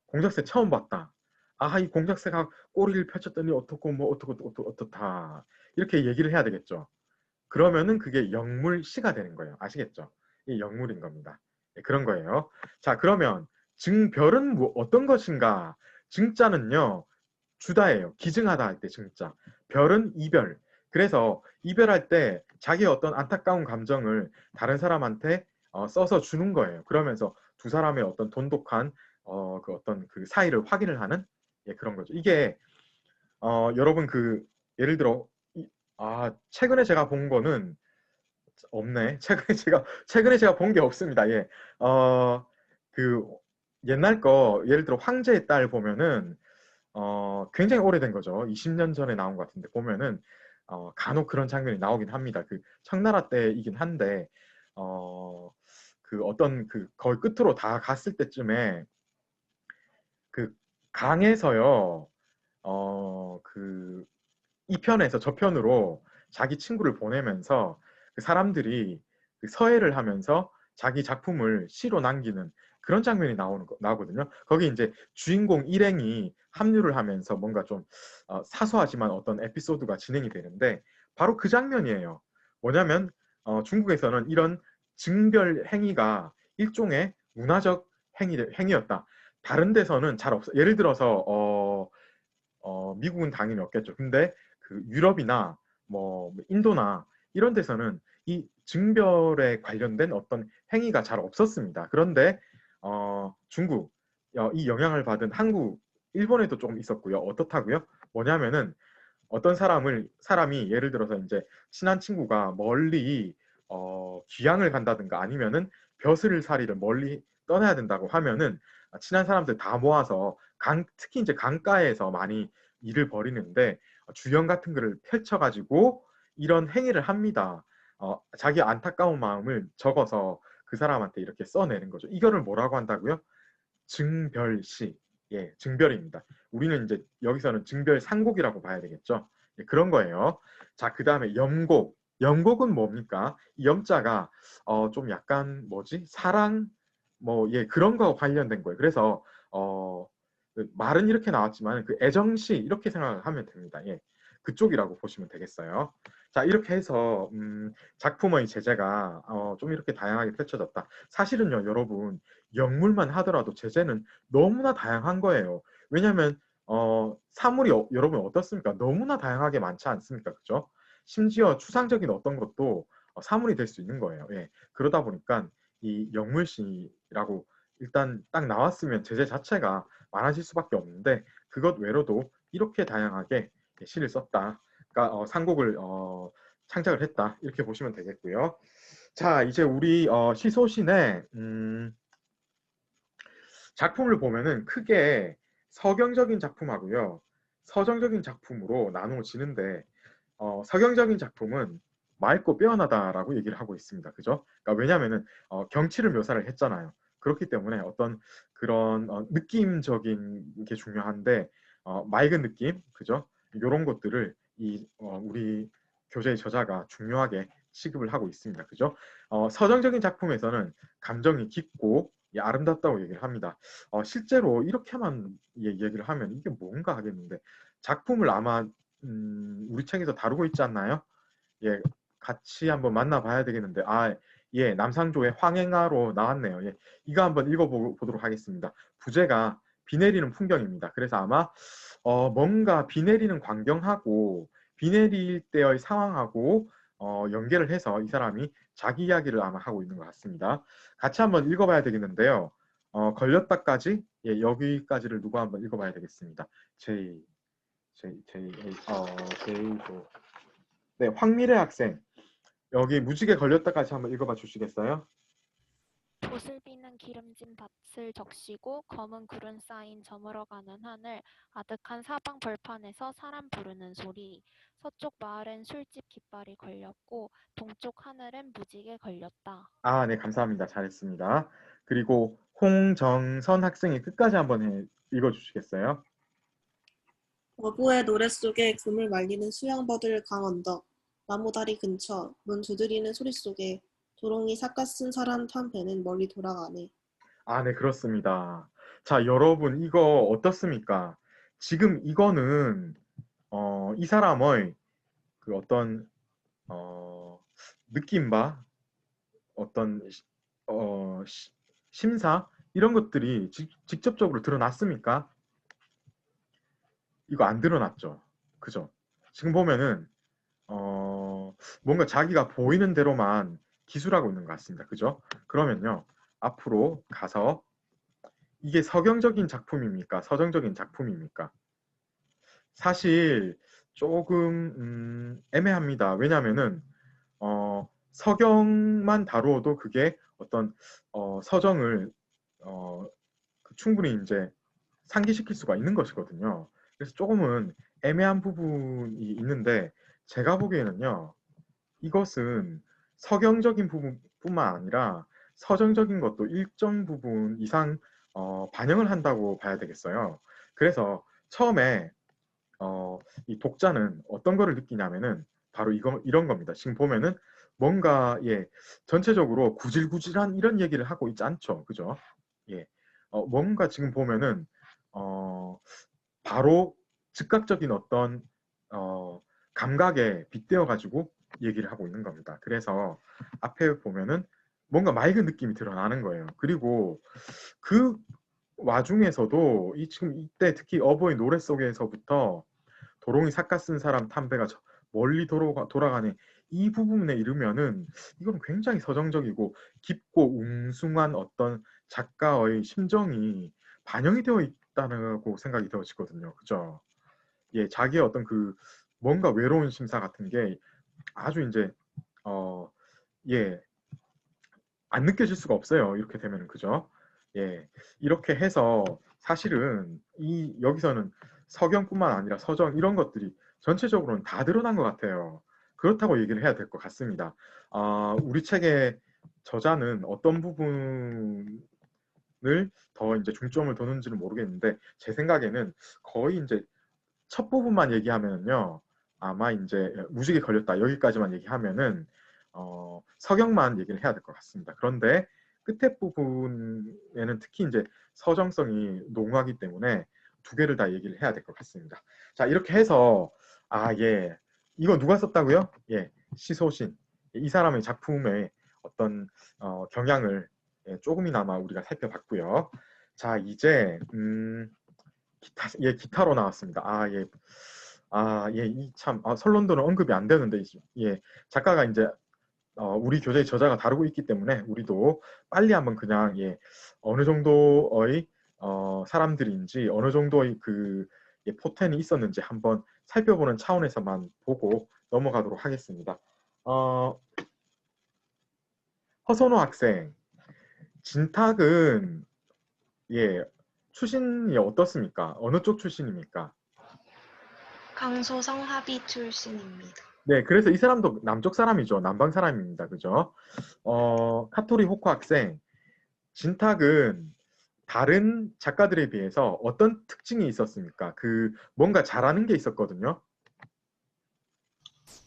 공작새 처음 봤다. 아, 이 공작새가 꼬리를 펼쳤더니 어떻고 뭐 어떻다. 이렇게 얘기를 해야 되겠죠. 그러면은 그게 영물시가 되는 거예요. 아시겠죠? 이게 영물인 겁니다. 네, 그런 거예요. 자, 그러면 증별은 어떤 것인가? 증자는요, 주다예요. 기증하다 할 때 증자. 별은 이별. 그래서 이별할 때 자기의 어떤 안타까운 감정을 다른 사람한테 써서 주는 거예요. 그러면서 두 사람의 어떤 돈독한 그 어떤 그 사이를 확인을 하는 그런 거죠. 이게 여러분 그 예를 들어 최근에 제가 본 거는 없네. 최근에 제가 본 게 없습니다. 예. 그 옛날 거 예를 들어 황제의 딸 보면은 굉장히 오래된 거죠. 20년 전에 나온 것 같은데 보면은 간혹 그런 장면이 나오긴 합니다. 그 청나라 때이긴 한데 그 어떤 그 거의 끝으로 다 갔을 때쯤에 그 강에서요. 그 이 편에서 저 편으로 자기 친구를 보내면서 그 사람들이 그 서해를 하면서 자기 작품을 시로 남기는 그런 장면이 나오거든요. 거기 이제 주인공 일행이 합류를 하면서 뭔가 좀 사소하지만 어떤 에피소드가 진행이 되는데 바로 그 장면이에요. 뭐냐면 중국에서는 이런 증별 행위가 일종의 문화적 행위였다. 다른 데서는 잘 없어. 예를 들어서 미국은 당연히 없겠죠. 근데 그 유럽이나 뭐 인도나 이런 데서는 이 증별에 관련된 어떤 행위가 잘 없었습니다. 그런데 중국 이 영향을 받은 한국, 일본에도 조금 있었고요. 어떻다고요? 뭐냐면은 어떤 사람이 예를 들어서 이제 친한 친구가 멀리 귀향을 간다든가 아니면은 벼슬살이를 멀리 떠나야 된다고 하면은 친한 사람들 다 모아서 특히 이제 강가에서 많이 일을 벌이는데 주연 같은 거를 펼쳐가지고 이런 행위를 합니다. 자기 안타까운 마음을 적어서 그 사람한테 이렇게 써내는 거죠. 이거를 뭐라고 한다고요? 증별시. 예, 증별입니다. 우리는 이제 여기서는 증별상곡이라고 봐야 되겠죠. 예, 그런 거예요. 자, 그 다음에 염곡. 염곡은 뭡니까? 이 염자가 좀 약간 뭐지? 사랑 그런 거 관련된 거예요. 그래서 그 말은 이렇게 나왔지만 그 애정시 이렇게 생각하면 됩니다. 예, 그쪽이라고 보시면 되겠어요. 자, 이렇게 해서 작품의 제재가 좀 이렇게 다양하게 펼쳐졌다. 사실은요, 여러분, 영물만 하더라도 제재는 너무나 다양한 거예요. 왜냐하면 사물이 여러분 어떻습니까? 너무나 다양하게 많지 않습니까? 그죠? 심지어 추상적인 어떤 것도 사물이 될 수 있는 거예요. 예. 그러다 보니까 이 영물시라고 일단 딱 나왔으면 제재 자체가 많아질 수밖에 없는데 그것 외로도 이렇게 다양하게 시를 썼다. 그러니까 상곡을 창작을 했다. 이렇게 보시면 되겠고요. 자, 이제 우리 시소신의 작품을 보면은 크게 서경적인 작품하고요, 서정적인 작품으로 나누어지는데 서경적인 작품은 맑고 빼어나다라고 얘기를 하고 있습니다. 그죠? 그러니까 왜냐하면은 경치를 묘사를 했잖아요. 그렇기 때문에 어떤 그런 느낌적인 게 중요한데 맑은 느낌, 그죠? 이런 것들을 우리 교재의 저자가 중요하게 취급을 하고 있습니다. 그죠? 서정적인 작품에서는 감정이 깊고 아름답다고 얘기를 합니다. 실제로 이렇게만 얘기를 하면 이게 뭔가 하겠는데 작품을 아마 우리 책에서 다루고 있지 않나요? 예, 같이 한번 만나봐야 되겠는데 예, 남상조의 황행하로 나왔네요. 예, 이거 한번 읽어보도록 하겠습니다. 부제가 비 내리는 풍경입니다. 그래서 아마 뭔가 비 내리는 광경하고 비 내릴 때의 상황하고 연계를 해서 이 사람이 자기 이야기를 아마 하고 있는 것 같습니다. 같이 한번 읽어봐야 되겠는데요. 걸렸다까지, 예, 여기까지를 누가 한번 읽어봐야 되겠습니다. 제이도. 네, 황미래 학생. 여기 무지개 걸렸다까지 한번 읽어봐 주시겠어요? 돛을 비는 기름진 밭을 적시고 검은 구름 쌓인 저물어가는 하늘, 아득한 사방 벌판에서 사람 부르는 소리, 서쪽 마을엔 술집 깃발이 걸렸고 동쪽 하늘엔 무지개 걸렸다. 네, 감사합니다. 잘했습니다. 그리고 홍정선 학생이 끝까지 한번 읽어주시겠어요? 어부의 노래 속에 금을 말리는 수양버들 강언덕, 나무다리 근처 문 두드리는 소리 속에 도롱이 삿갓 쓴 사람 탄 배는 멀리 돌아가네. 네, 그렇습니다. 자, 여러분 이거 어떻습니까? 지금 이거는 이 사람의 그 어떤 느낌과 어떤 심사 이런 것들이 직접적으로 드러났습니까? 이거 안 드러났죠. 그죠? 지금 보면은 뭔가 자기가 보이는 대로만 기술하고 있는 것 같습니다. 그죠? 그러면요, 앞으로 가서 이게 서경적인 작품입니까? 서정적인 작품입니까? 사실 조금 애매합니다. 왜냐하면은 서경만 다루어도 그게 어떤 서정을 충분히 이제 상기시킬 수가 있는 것이거든요. 그래서 조금은 애매한 부분이 있는데 제가 보기에는요, 이것은 서경적인 부분뿐만 아니라 서정적인 것도 일정 부분 이상 반영을 한다고 봐야 되겠어요. 그래서 처음에 이 독자는 어떤 거를 느끼냐면은 바로 이런 겁니다. 지금 보면은 뭔가 전체적으로 구질구질한 이런 얘기를 하고 있지 않죠. 그죠? 예. 뭔가 지금 보면은 바로 즉각적인 어떤 감각에 빗대어 가지고 얘기를 하고 있는 겁니다. 그래서 앞에 보면은 뭔가 맑은 느낌이 드러나는 거예요. 그리고 그 와중에서도 지금 이때 특히 어버이 노래 속에서부터 도롱이 삿갓 쓴 사람 탄배가 멀리 돌아가네, 이 부분에 이르면은 이건 굉장히 서정적이고 깊고 웅숭한 어떤 작가의 심정이 반영이 되어 있다고 생각이 되어지거든요. 그죠? 예, 자기의 어떤 그 뭔가 외로운 심사 같은 게 아주 이제 안 느껴질 수가 없어요. 이렇게 되면은. 그죠? 예, 이렇게 해서 사실은 여기서는 서경뿐만 아니라 서정 이런 것들이 전체적으로는 다 드러난 것 같아요. 그렇다고 얘기를 해야 될 것 같습니다. 우리 책의 저자는 어떤 부분을 더 이제 중점을 두는지는 모르겠는데 제 생각에는 거의 이제 첫 부분만 얘기하면요, 아마 이제 무지개 걸렸다 여기까지만 얘기하면은 서경만 얘기를 해야 될 것 같습니다. 그런데 끝에 부분에는 특히 이제 서정성이 농후하기 때문에 두 개를 다 얘기를 해야 될 것 같습니다. 자, 이렇게 해서 예, 이거 누가 썼다고요? 예, 시소신. 이 사람의 작품의 어떤 경향을 조금이나마 우리가 살펴봤고요. 자, 이제 기타로 나왔습니다. 이 참 설론도는 언급이 안 되는데 작가가 이제 우리 교재의 저자가 다루고 있기 때문에 우리도 빨리 한번 그냥 어느 정도의 사람들인지 어느 정도의 그 포텐이 있었는지 한번 살펴보는 차원에서만 보고 넘어가도록 하겠습니다. 허선호 학생, 진탁은 출신이 어떻습니까? 어느 쪽 출신입니까? 강소성 합의 출신입니다. 네, 그래서 이 사람도 남쪽 사람이죠. 남방 사람입니다. 그죠? 카토리 호코 학생, 진탁은 다른 작가들에 비해서 어떤 특징이 있었습니까? 뭔가 잘하는 게 있었거든요.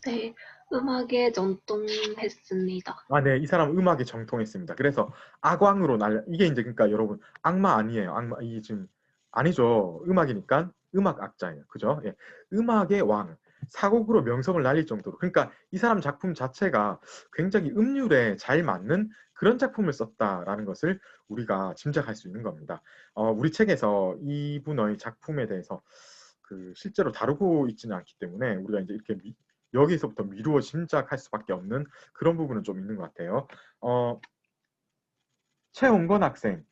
네, 음악에 전통했습니다. 네, 이 사람 음악에 정통했습니다. 그래서 악왕으로 이게 이제 그러니까 여러분 악마 아니에요. 악마 이게 지금 아니죠. 음악이니까 음악 악자예요. 그죠? 예. 음악의 왕, 사곡으로 명성을 날릴 정도로. 그러니까 이 사람 작품 자체가 굉장히 음률에 잘 맞는 그런 작품을 썼다라는 것을 우리가 짐작할 수 있는 겁니다. 우리 책에서 이분의 작품에 대해서 실제로 다루고 있지는 않기 때문에 우리가 이제 이렇게 여기서부터 미루어 짐작할 수밖에 없는 그런 부분은 좀 있는 것 같아요. 최홍건 학생,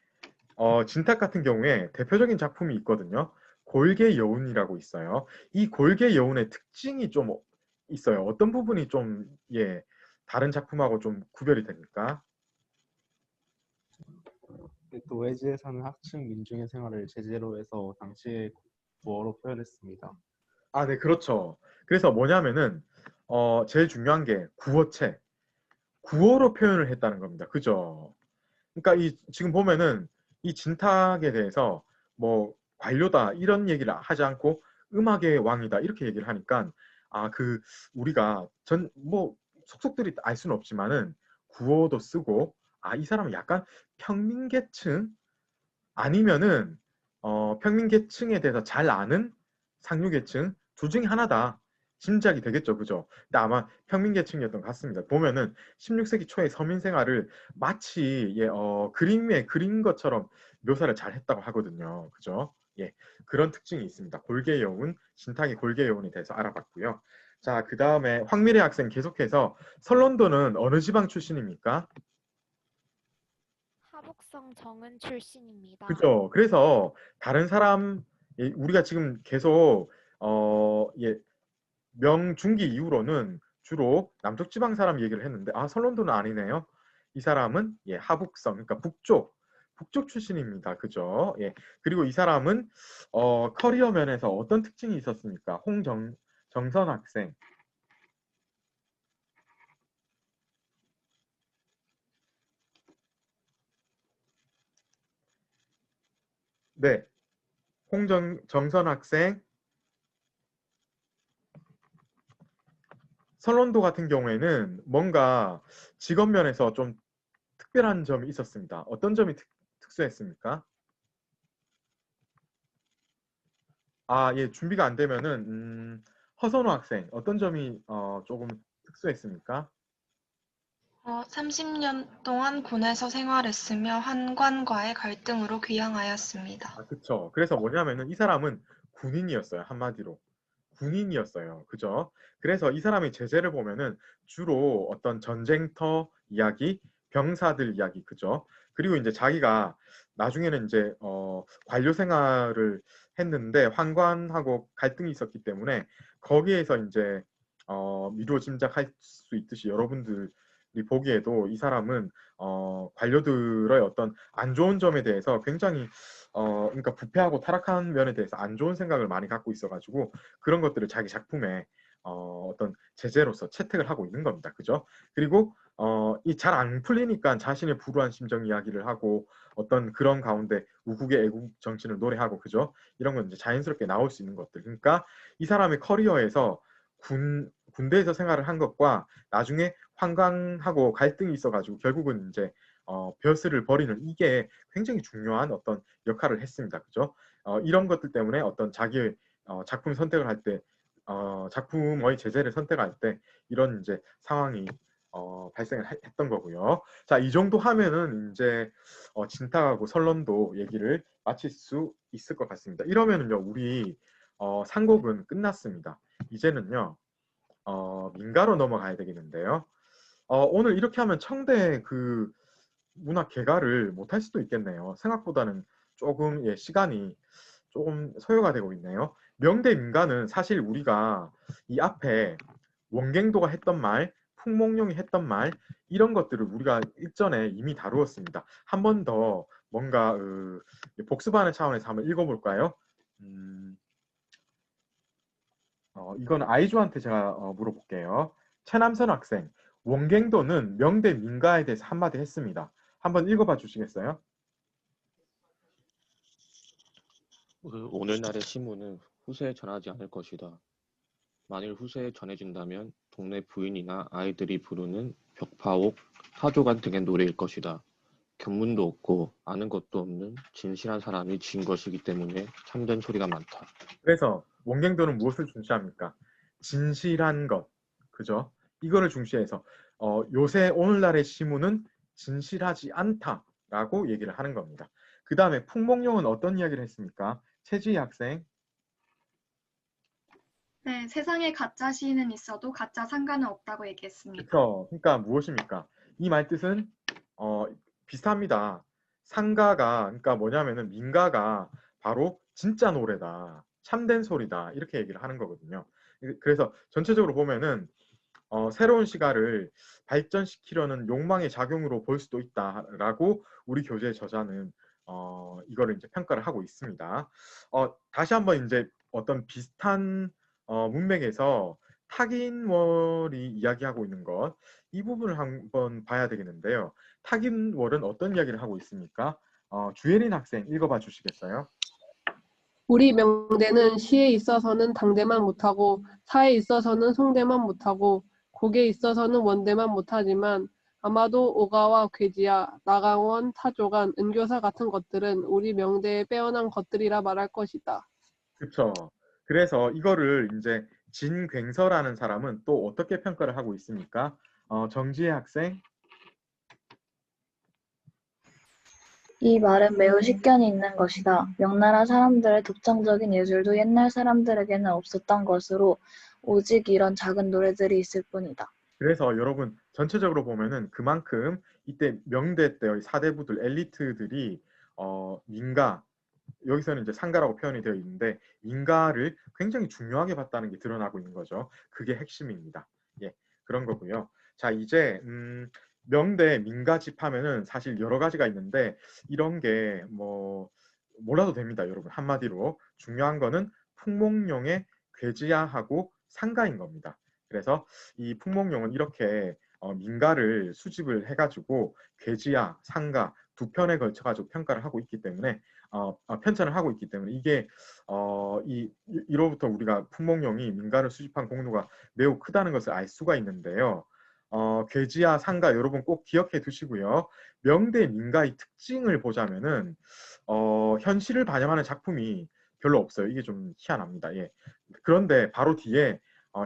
진탁 같은 경우에 대표적인 작품이 있거든요. 골개 여운이라고 있어요. 이 골개 여운의 특징이 좀 있어요. 어떤 부분이 좀 다른 작품하고 좀 구별이 됩니까? 노예지에서는 학층 민중의 생활을 제재로 해서 당시의 구어로 표현했습니다. 네, 그렇죠. 그래서 뭐냐면은 제일 중요한 게 구어체, 구어로 표현을 했다는 겁니다. 그죠? 그러니까 지금 보면은 이 진탁에 대해서 뭐 관료다 이런 얘기를 하지 않고 음악의 왕이다 이렇게 얘기를 하니까 우리가 뭐 속속들이 알 수는 없지만은 구어도 쓰고 이 사람은 약간 평민계층 아니면은 평민계층에 대해서 잘 아는 상류계층 둘 중에 하나다 짐작이 되겠죠. 그죠? 근데 아마 평민계층이었던 것 같습니다. 보면은 16세기 초의 서민 생활을 마치 그림에 그린 것처럼 묘사를 잘 했다고 하거든요. 그죠? 그런 특징이 있습니다. 골개 여운, 진탁의 골개 여운에 대해서 알아봤고요. 자, 그 다음에 황미래 학생 계속해서 설론도는 어느 지방 출신입니까? 하북성 정은 출신입니다. 그죠? 그래서 다른 사람 우리가 지금 계속 명중기 이후로는 주로 남쪽 지방 사람 얘기를 했는데 설론도는 아니네요. 이 사람은 하북성, 그러니까 북쪽 출신입니다. 그죠? 그리고 이 사람은 커리어 면에서 어떤 특징이 있었습니까? 정선 학생. 네, 정선 학생. 설론도 같은 경우에는 뭔가 직업 면에서 좀 특별한 점이 있었습니다. 어떤 점이 특수했습니까? 준비가 안 되면은 허선호 학생 어떤 점이 조금 특수했습니까? 30년 동안 군에서 생활했으며 환관과의 갈등으로 귀향하였습니다. 그렇죠. 그래서 뭐냐면은 이 사람은 군인이었어요. 한마디로. 군인이었어요. 그죠? 그래서 이 사람의 제재를 보면은 주로 어떤 전쟁터 이야기, 병사들 이야기, 그죠? 그리고 이제 자기가 나중에는 이제 관료 생활을 했는데 환관하고 갈등이 있었기 때문에 거기에서 이제 미루어 짐작할 수 있듯이 여러분들이 보기에도 이 사람은 관료들의 어떤 안 좋은 점에 대해서 굉장히 그러니까 부패하고 타락한 면에 대해서 안 좋은 생각을 많이 갖고 있어가지고 그런 것들을 자기 작품에 어떤 제재로서 채택을 하고 있는 겁니다. 그죠? 그리고 이 잘 안 풀리니까 자신의 불우한 심정 이야기를 하고 어떤 그런 가운데 우국의 애국 정신을 노래하고 그죠? 이런 건 이제 자연스럽게 나올 수 있는 것들. 그러니까 이 사람의 커리어에서 군대에서 생활을 한 것과 나중에 환관하고 갈등이 있어가지고 결국은 이제 벼슬을 버리는 이게 굉장히 중요한 어떤 역할을 했습니다. 그죠? 이런 것들 때문에 어떤 자기의 작품 선택을 할 때, 작품의 제재를 선택할 때 이런 이제 상황이 발생을 했던 거고요. 자, 이 정도 하면은 이제 진탁하고 설론도 얘기를 마칠 수 있을 것 같습니다. 이러면은요, 우리 상곡은 끝났습니다. 이제는요, 민가로 넘어가야 되겠는데요. 오늘 이렇게 하면 청대 그 문학 개가를 못할 수도 있겠네요. 생각보다는 조금 시간이 조금 소요가 되고 있네요. 명대 민가는 사실 우리가 이 앞에 원갱도가 했던 말, 풍목룡이 했던 말 이런 것들을 우리가 일전에 이미 다루었습니다. 한 번 더 뭔가 복습하는 차원에서 한번 읽어볼까요? 이건 아이주한테 제가 물어볼게요. 최남선 학생, 원갱도는 명대 민가에 대해서 한마디 했습니다. 한번 읽어봐 주시겠어요? 오늘날의 시문은 후세에 전하지 않을 것이다. 만일 후세에 전해진다면 동네 부인이나 아이들이 부르는 벽파옥, 타조간 등의 노래일 것이다. 견문도 없고 아는 것도 없는 진실한 사람이 지은 것이기 때문에 참된 소리가 많다. 그래서 원갱도는 무엇을 중시합니까? 진실한 것, 그죠? 이거를 중시해서 요새 오늘날의 시문은 진실하지 않다라고 얘기를 하는 겁니다. 그 다음에 풍목룡은 어떤 이야기를 했습니까? 최지희 학생. 네, 세상에 가짜 시인은 있어도 가짜 상가는 없다고 얘기했습니다. 그렇죠. 그러니까 무엇입니까? 이 말 뜻은 비슷합니다. 상가가 그러니까 뭐냐면은 민가가 바로 진짜 노래다, 참된 소리다 이렇게 얘기를 하는 거거든요. 그래서 전체적으로 보면은 새로운 시가를 발전시키려는 욕망의 작용으로 볼 수도 있다라고 우리 교재의 저자는 이거를 이제 평가를 하고 있습니다. 다시 한번 이제 어떤 비슷한 문맥에서 탁인월이 이야기하고 있는 것, 이 부분을 한번 봐야 되겠는데요. 탁인월은 어떤 이야기를 하고 있습니까? 주예린 학생 읽어봐 주시겠어요? 우리 명대는 시에 있어서는 당대만 못하고 사에 있어서는 송대만 못하고 곡에 있어서는 원대만 못하지만 아마도 오가와 괴지야, 나강원, 타조간, 은교사 같은 것들은 우리 명대에 빼어난 것들이라 말할 것이다. 그렇죠. 그래서 이거를 이제 진괭서라는 사람은 또 어떻게 평가를 하고 있습니까? 정지혜 학생. 이 말은 매우 식견이 있는 것이다. 명나라 사람들의 독창적인 예술도 옛날 사람들에게는 없었던 것으로 오직 이런 작은 노래들이 있을 뿐이다. 그래서 여러분 전체적으로 보면은 그만큼 이때 명대 때의 사대부들, 엘리트들이 민가, 여기서는 이제 상가라고 표현이 되어 있는데 민가를 굉장히 중요하게 봤다는 게 드러나고 있는 거죠. 그게 핵심입니다. 예, 그런 거고요. 자, 이제 명대 민가집 하면은 사실 여러 가지가 있는데 이런 게 뭐 몰라도 됩니다, 여러분. 한마디로 중요한 거는 풍목룡의 괴지야하고 상가인 겁니다. 그래서 이 풍목룡은 이렇게 민가를 수집을 해가지고 괴지야, 상가 두 편에 걸쳐가지고 평가를 하고 있기 때문에 편찬을 하고 있기 때문에 이게 이로부터 우리가 풍목룡이 민가를 수집한 공로가 매우 크다는 것을 알 수가 있는데요. 괴지야, 상가 여러분 꼭 기억해 두시고요. 명대 민가의 특징을 보자면은 현실을 반영하는 작품이 별로 없어요. 이게 좀 희한합니다. 예. 그런데 바로 뒤에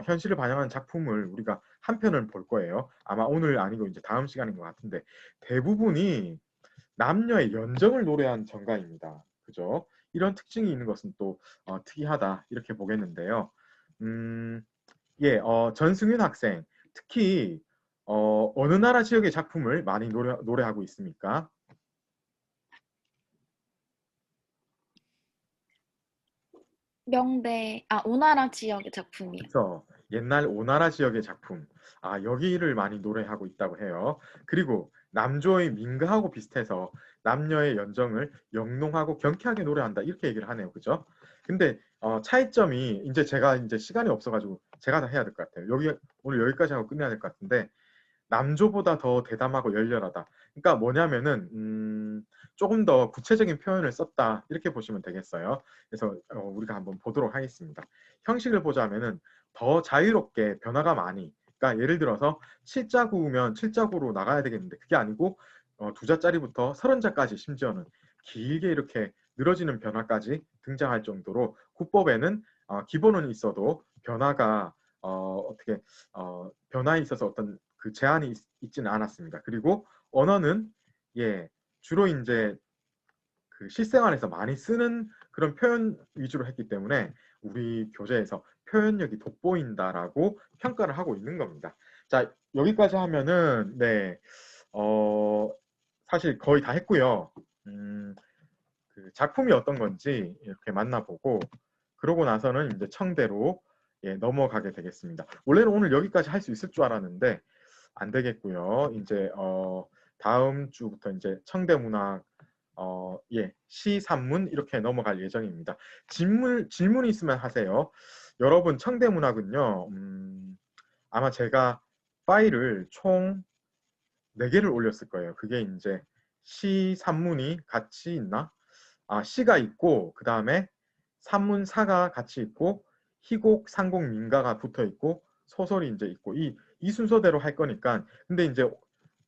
현실을 반영하는 작품을 우리가 한 편을 볼 거예요. 아마 오늘 아니고 이제 다음 시간인 것 같은데 대부분이 남녀의 연정을 노래한 정가입니다. 그죠? 이런 특징이 있는 것은 또 특이하다 이렇게 보겠는데요. 예, 전승윤 학생 특히 어느 나라 지역의 작품을 많이 노래하고 있습니까? 오나라 지역의 작품이요. 그렇죠. 옛날 오나라 지역의 작품. 여기를 많이 노래하고 있다고 해요. 그리고 남조의 민가하고 비슷해서 남녀의 연정을 영롱하고 경쾌하게 노래한다 이렇게 얘기를 하네요. 그죠? 근데 차이점이 이제 제가 이제 시간이 없어가지고 제가 다 해야 될 것 같아요. 오늘 여기까지 하고 끝내야 될 것 같은데 남조보다 더 대담하고 열렬하다. 그러니까 뭐냐면은 조금 더 구체적인 표현을 썼다 이렇게 보시면 되겠어요. 그래서 우리가 한번 보도록 하겠습니다. 형식을 보자면은 더 자유롭게 변화가 많이. 그러니까 예를 들어서 7자구면 7자구로 나가야 되겠는데 그게 아니고 2자짜리부터 30자까지 심지어는 길게 이렇게 늘어지는 변화까지 등장할 정도로 국법에는 기본은 있어도 변화가 어떻게 변화에 있어서 어떤 그 제한이 있지는 않았습니다. 그리고 언어는 주로 이제 그 실생활에서 많이 쓰는 그런 표현 위주로 했기 때문에 우리 교재에서 표현력이 돋보인다라고 평가를 하고 있는 겁니다. 자, 여기까지 하면은 사실 거의 다 했고요. 그 작품이 어떤 건지 이렇게 만나보고 그러고 나서는 이제 청대로 넘어가게 되겠습니다. 원래는 오늘 여기까지 할 수 있을 줄 알았는데 안 되겠고요. 이제 다음 주부터 이제 청대문학 시, 산문 이렇게 넘어갈 예정입니다. 질문이 있으면 하세요. 여러분 청대문학은요. 아마 제가 파일을 총 4개를 올렸을 거예요. 그게 이제 시, 산문이 같이 있나? 시가 있고 그 다음에 산문, 사가 같이 있고 희곡, 상곡, 민가가 붙어 있고 소설이 이제 있고 이 순서대로 할 거니까 근데 이제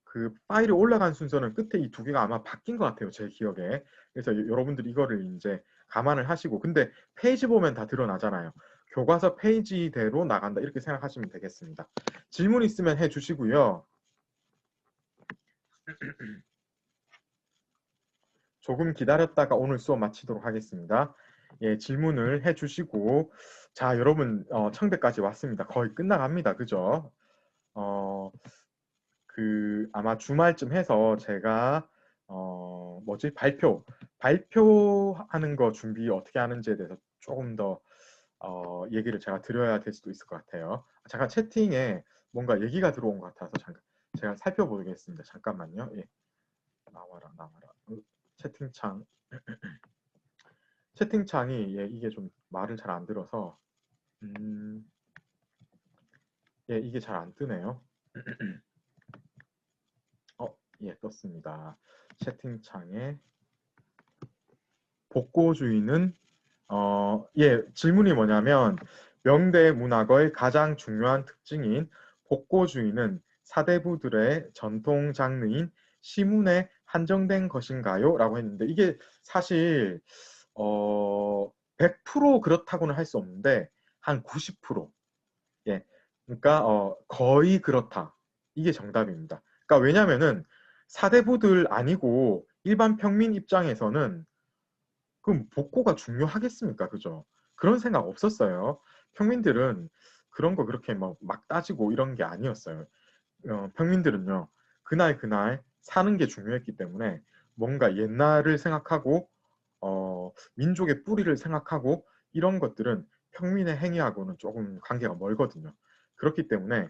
그 파일이 올라간 순서는 끝에 이 2개가 아마 바뀐 것 같아요. 제 기억에. 그래서 여러분들이 이거를 이제 감안을 하시고 근데 페이지 보면 다 드러나잖아요. 교과서 페이지대로 나간다 이렇게 생각하시면 되겠습니다. 질문 있으면 해주시고요. 조금 기다렸다가 오늘 수업 마치도록 하겠습니다. 질문을 해주시고 자 여러분 청대까지 왔습니다. 거의 끝나갑니다. 그죠? 아마 주말쯤 해서 제가 발표하는 거 준비 어떻게 하는지에 대해서 조금 더 얘기를 제가 드려야 될 수도 있을 것 같아요. 잠깐 채팅에 뭔가 얘기가 들어온 것 같아서 잠깐 제가 살펴보겠습니다. 잠깐만요. 나와라. 채팅창이 이게 좀 말을 잘 안 들어서 이게 잘 안 뜨네요. 떴습니다. 채팅창에 복고주의는 질문이 뭐냐면 명대 문학의 가장 중요한 특징인 복고주의는 사대부들의 전통 장르인 시문에 한정된 것인가요? 라고 했는데 이게 사실 100% 그렇다고는 할 수 없는데 한 90%. 그러니까 거의 그렇다. 이게 정답입니다. 그러니까 왜냐면은 사대부들 아니고 일반 평민 입장에서는 그럼 복고가 중요하겠습니까? 그죠? 그런 생각 없었어요. 평민들은 그런 거 그렇게 막 따지고 이런 게 아니었어요. 평민들은요. 그날 사는 게 중요했기 때문에 뭔가 옛날을 생각하고 민족의 뿌리를 생각하고 이런 것들은 평민의 행위하고는 조금 관계가 멀거든요. 그렇기 때문에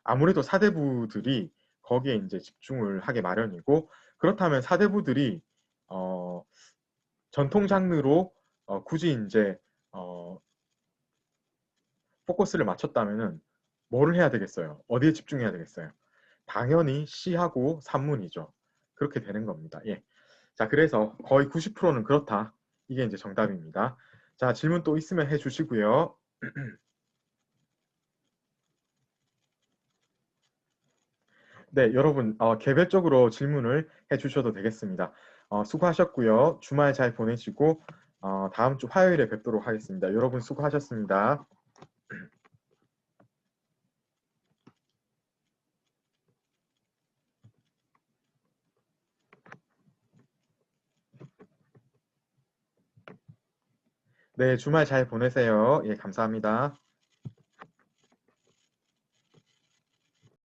아무래도 사대부들이 거기에 이제 집중을 하게 마련이고 그렇다면 사대부들이 전통 장르로 굳이 이제 포커스를 맞췄다면은 뭐를 해야 되겠어요? 어디에 집중해야 되겠어요? 당연히 시하고 산문이죠. 그렇게 되는 겁니다. 자, 그래서 거의 90%는 그렇다. 이게 이제 정답입니다. 자, 질문 또 있으면 해주시고요. 네, 여러분 개별적으로 질문을 해주셔도 되겠습니다. 수고하셨고요. 주말 잘 보내시고 다음 주 화요일에 뵙도록 하겠습니다. 여러분 수고하셨습니다. 네, 주말 잘 보내세요. 감사합니다.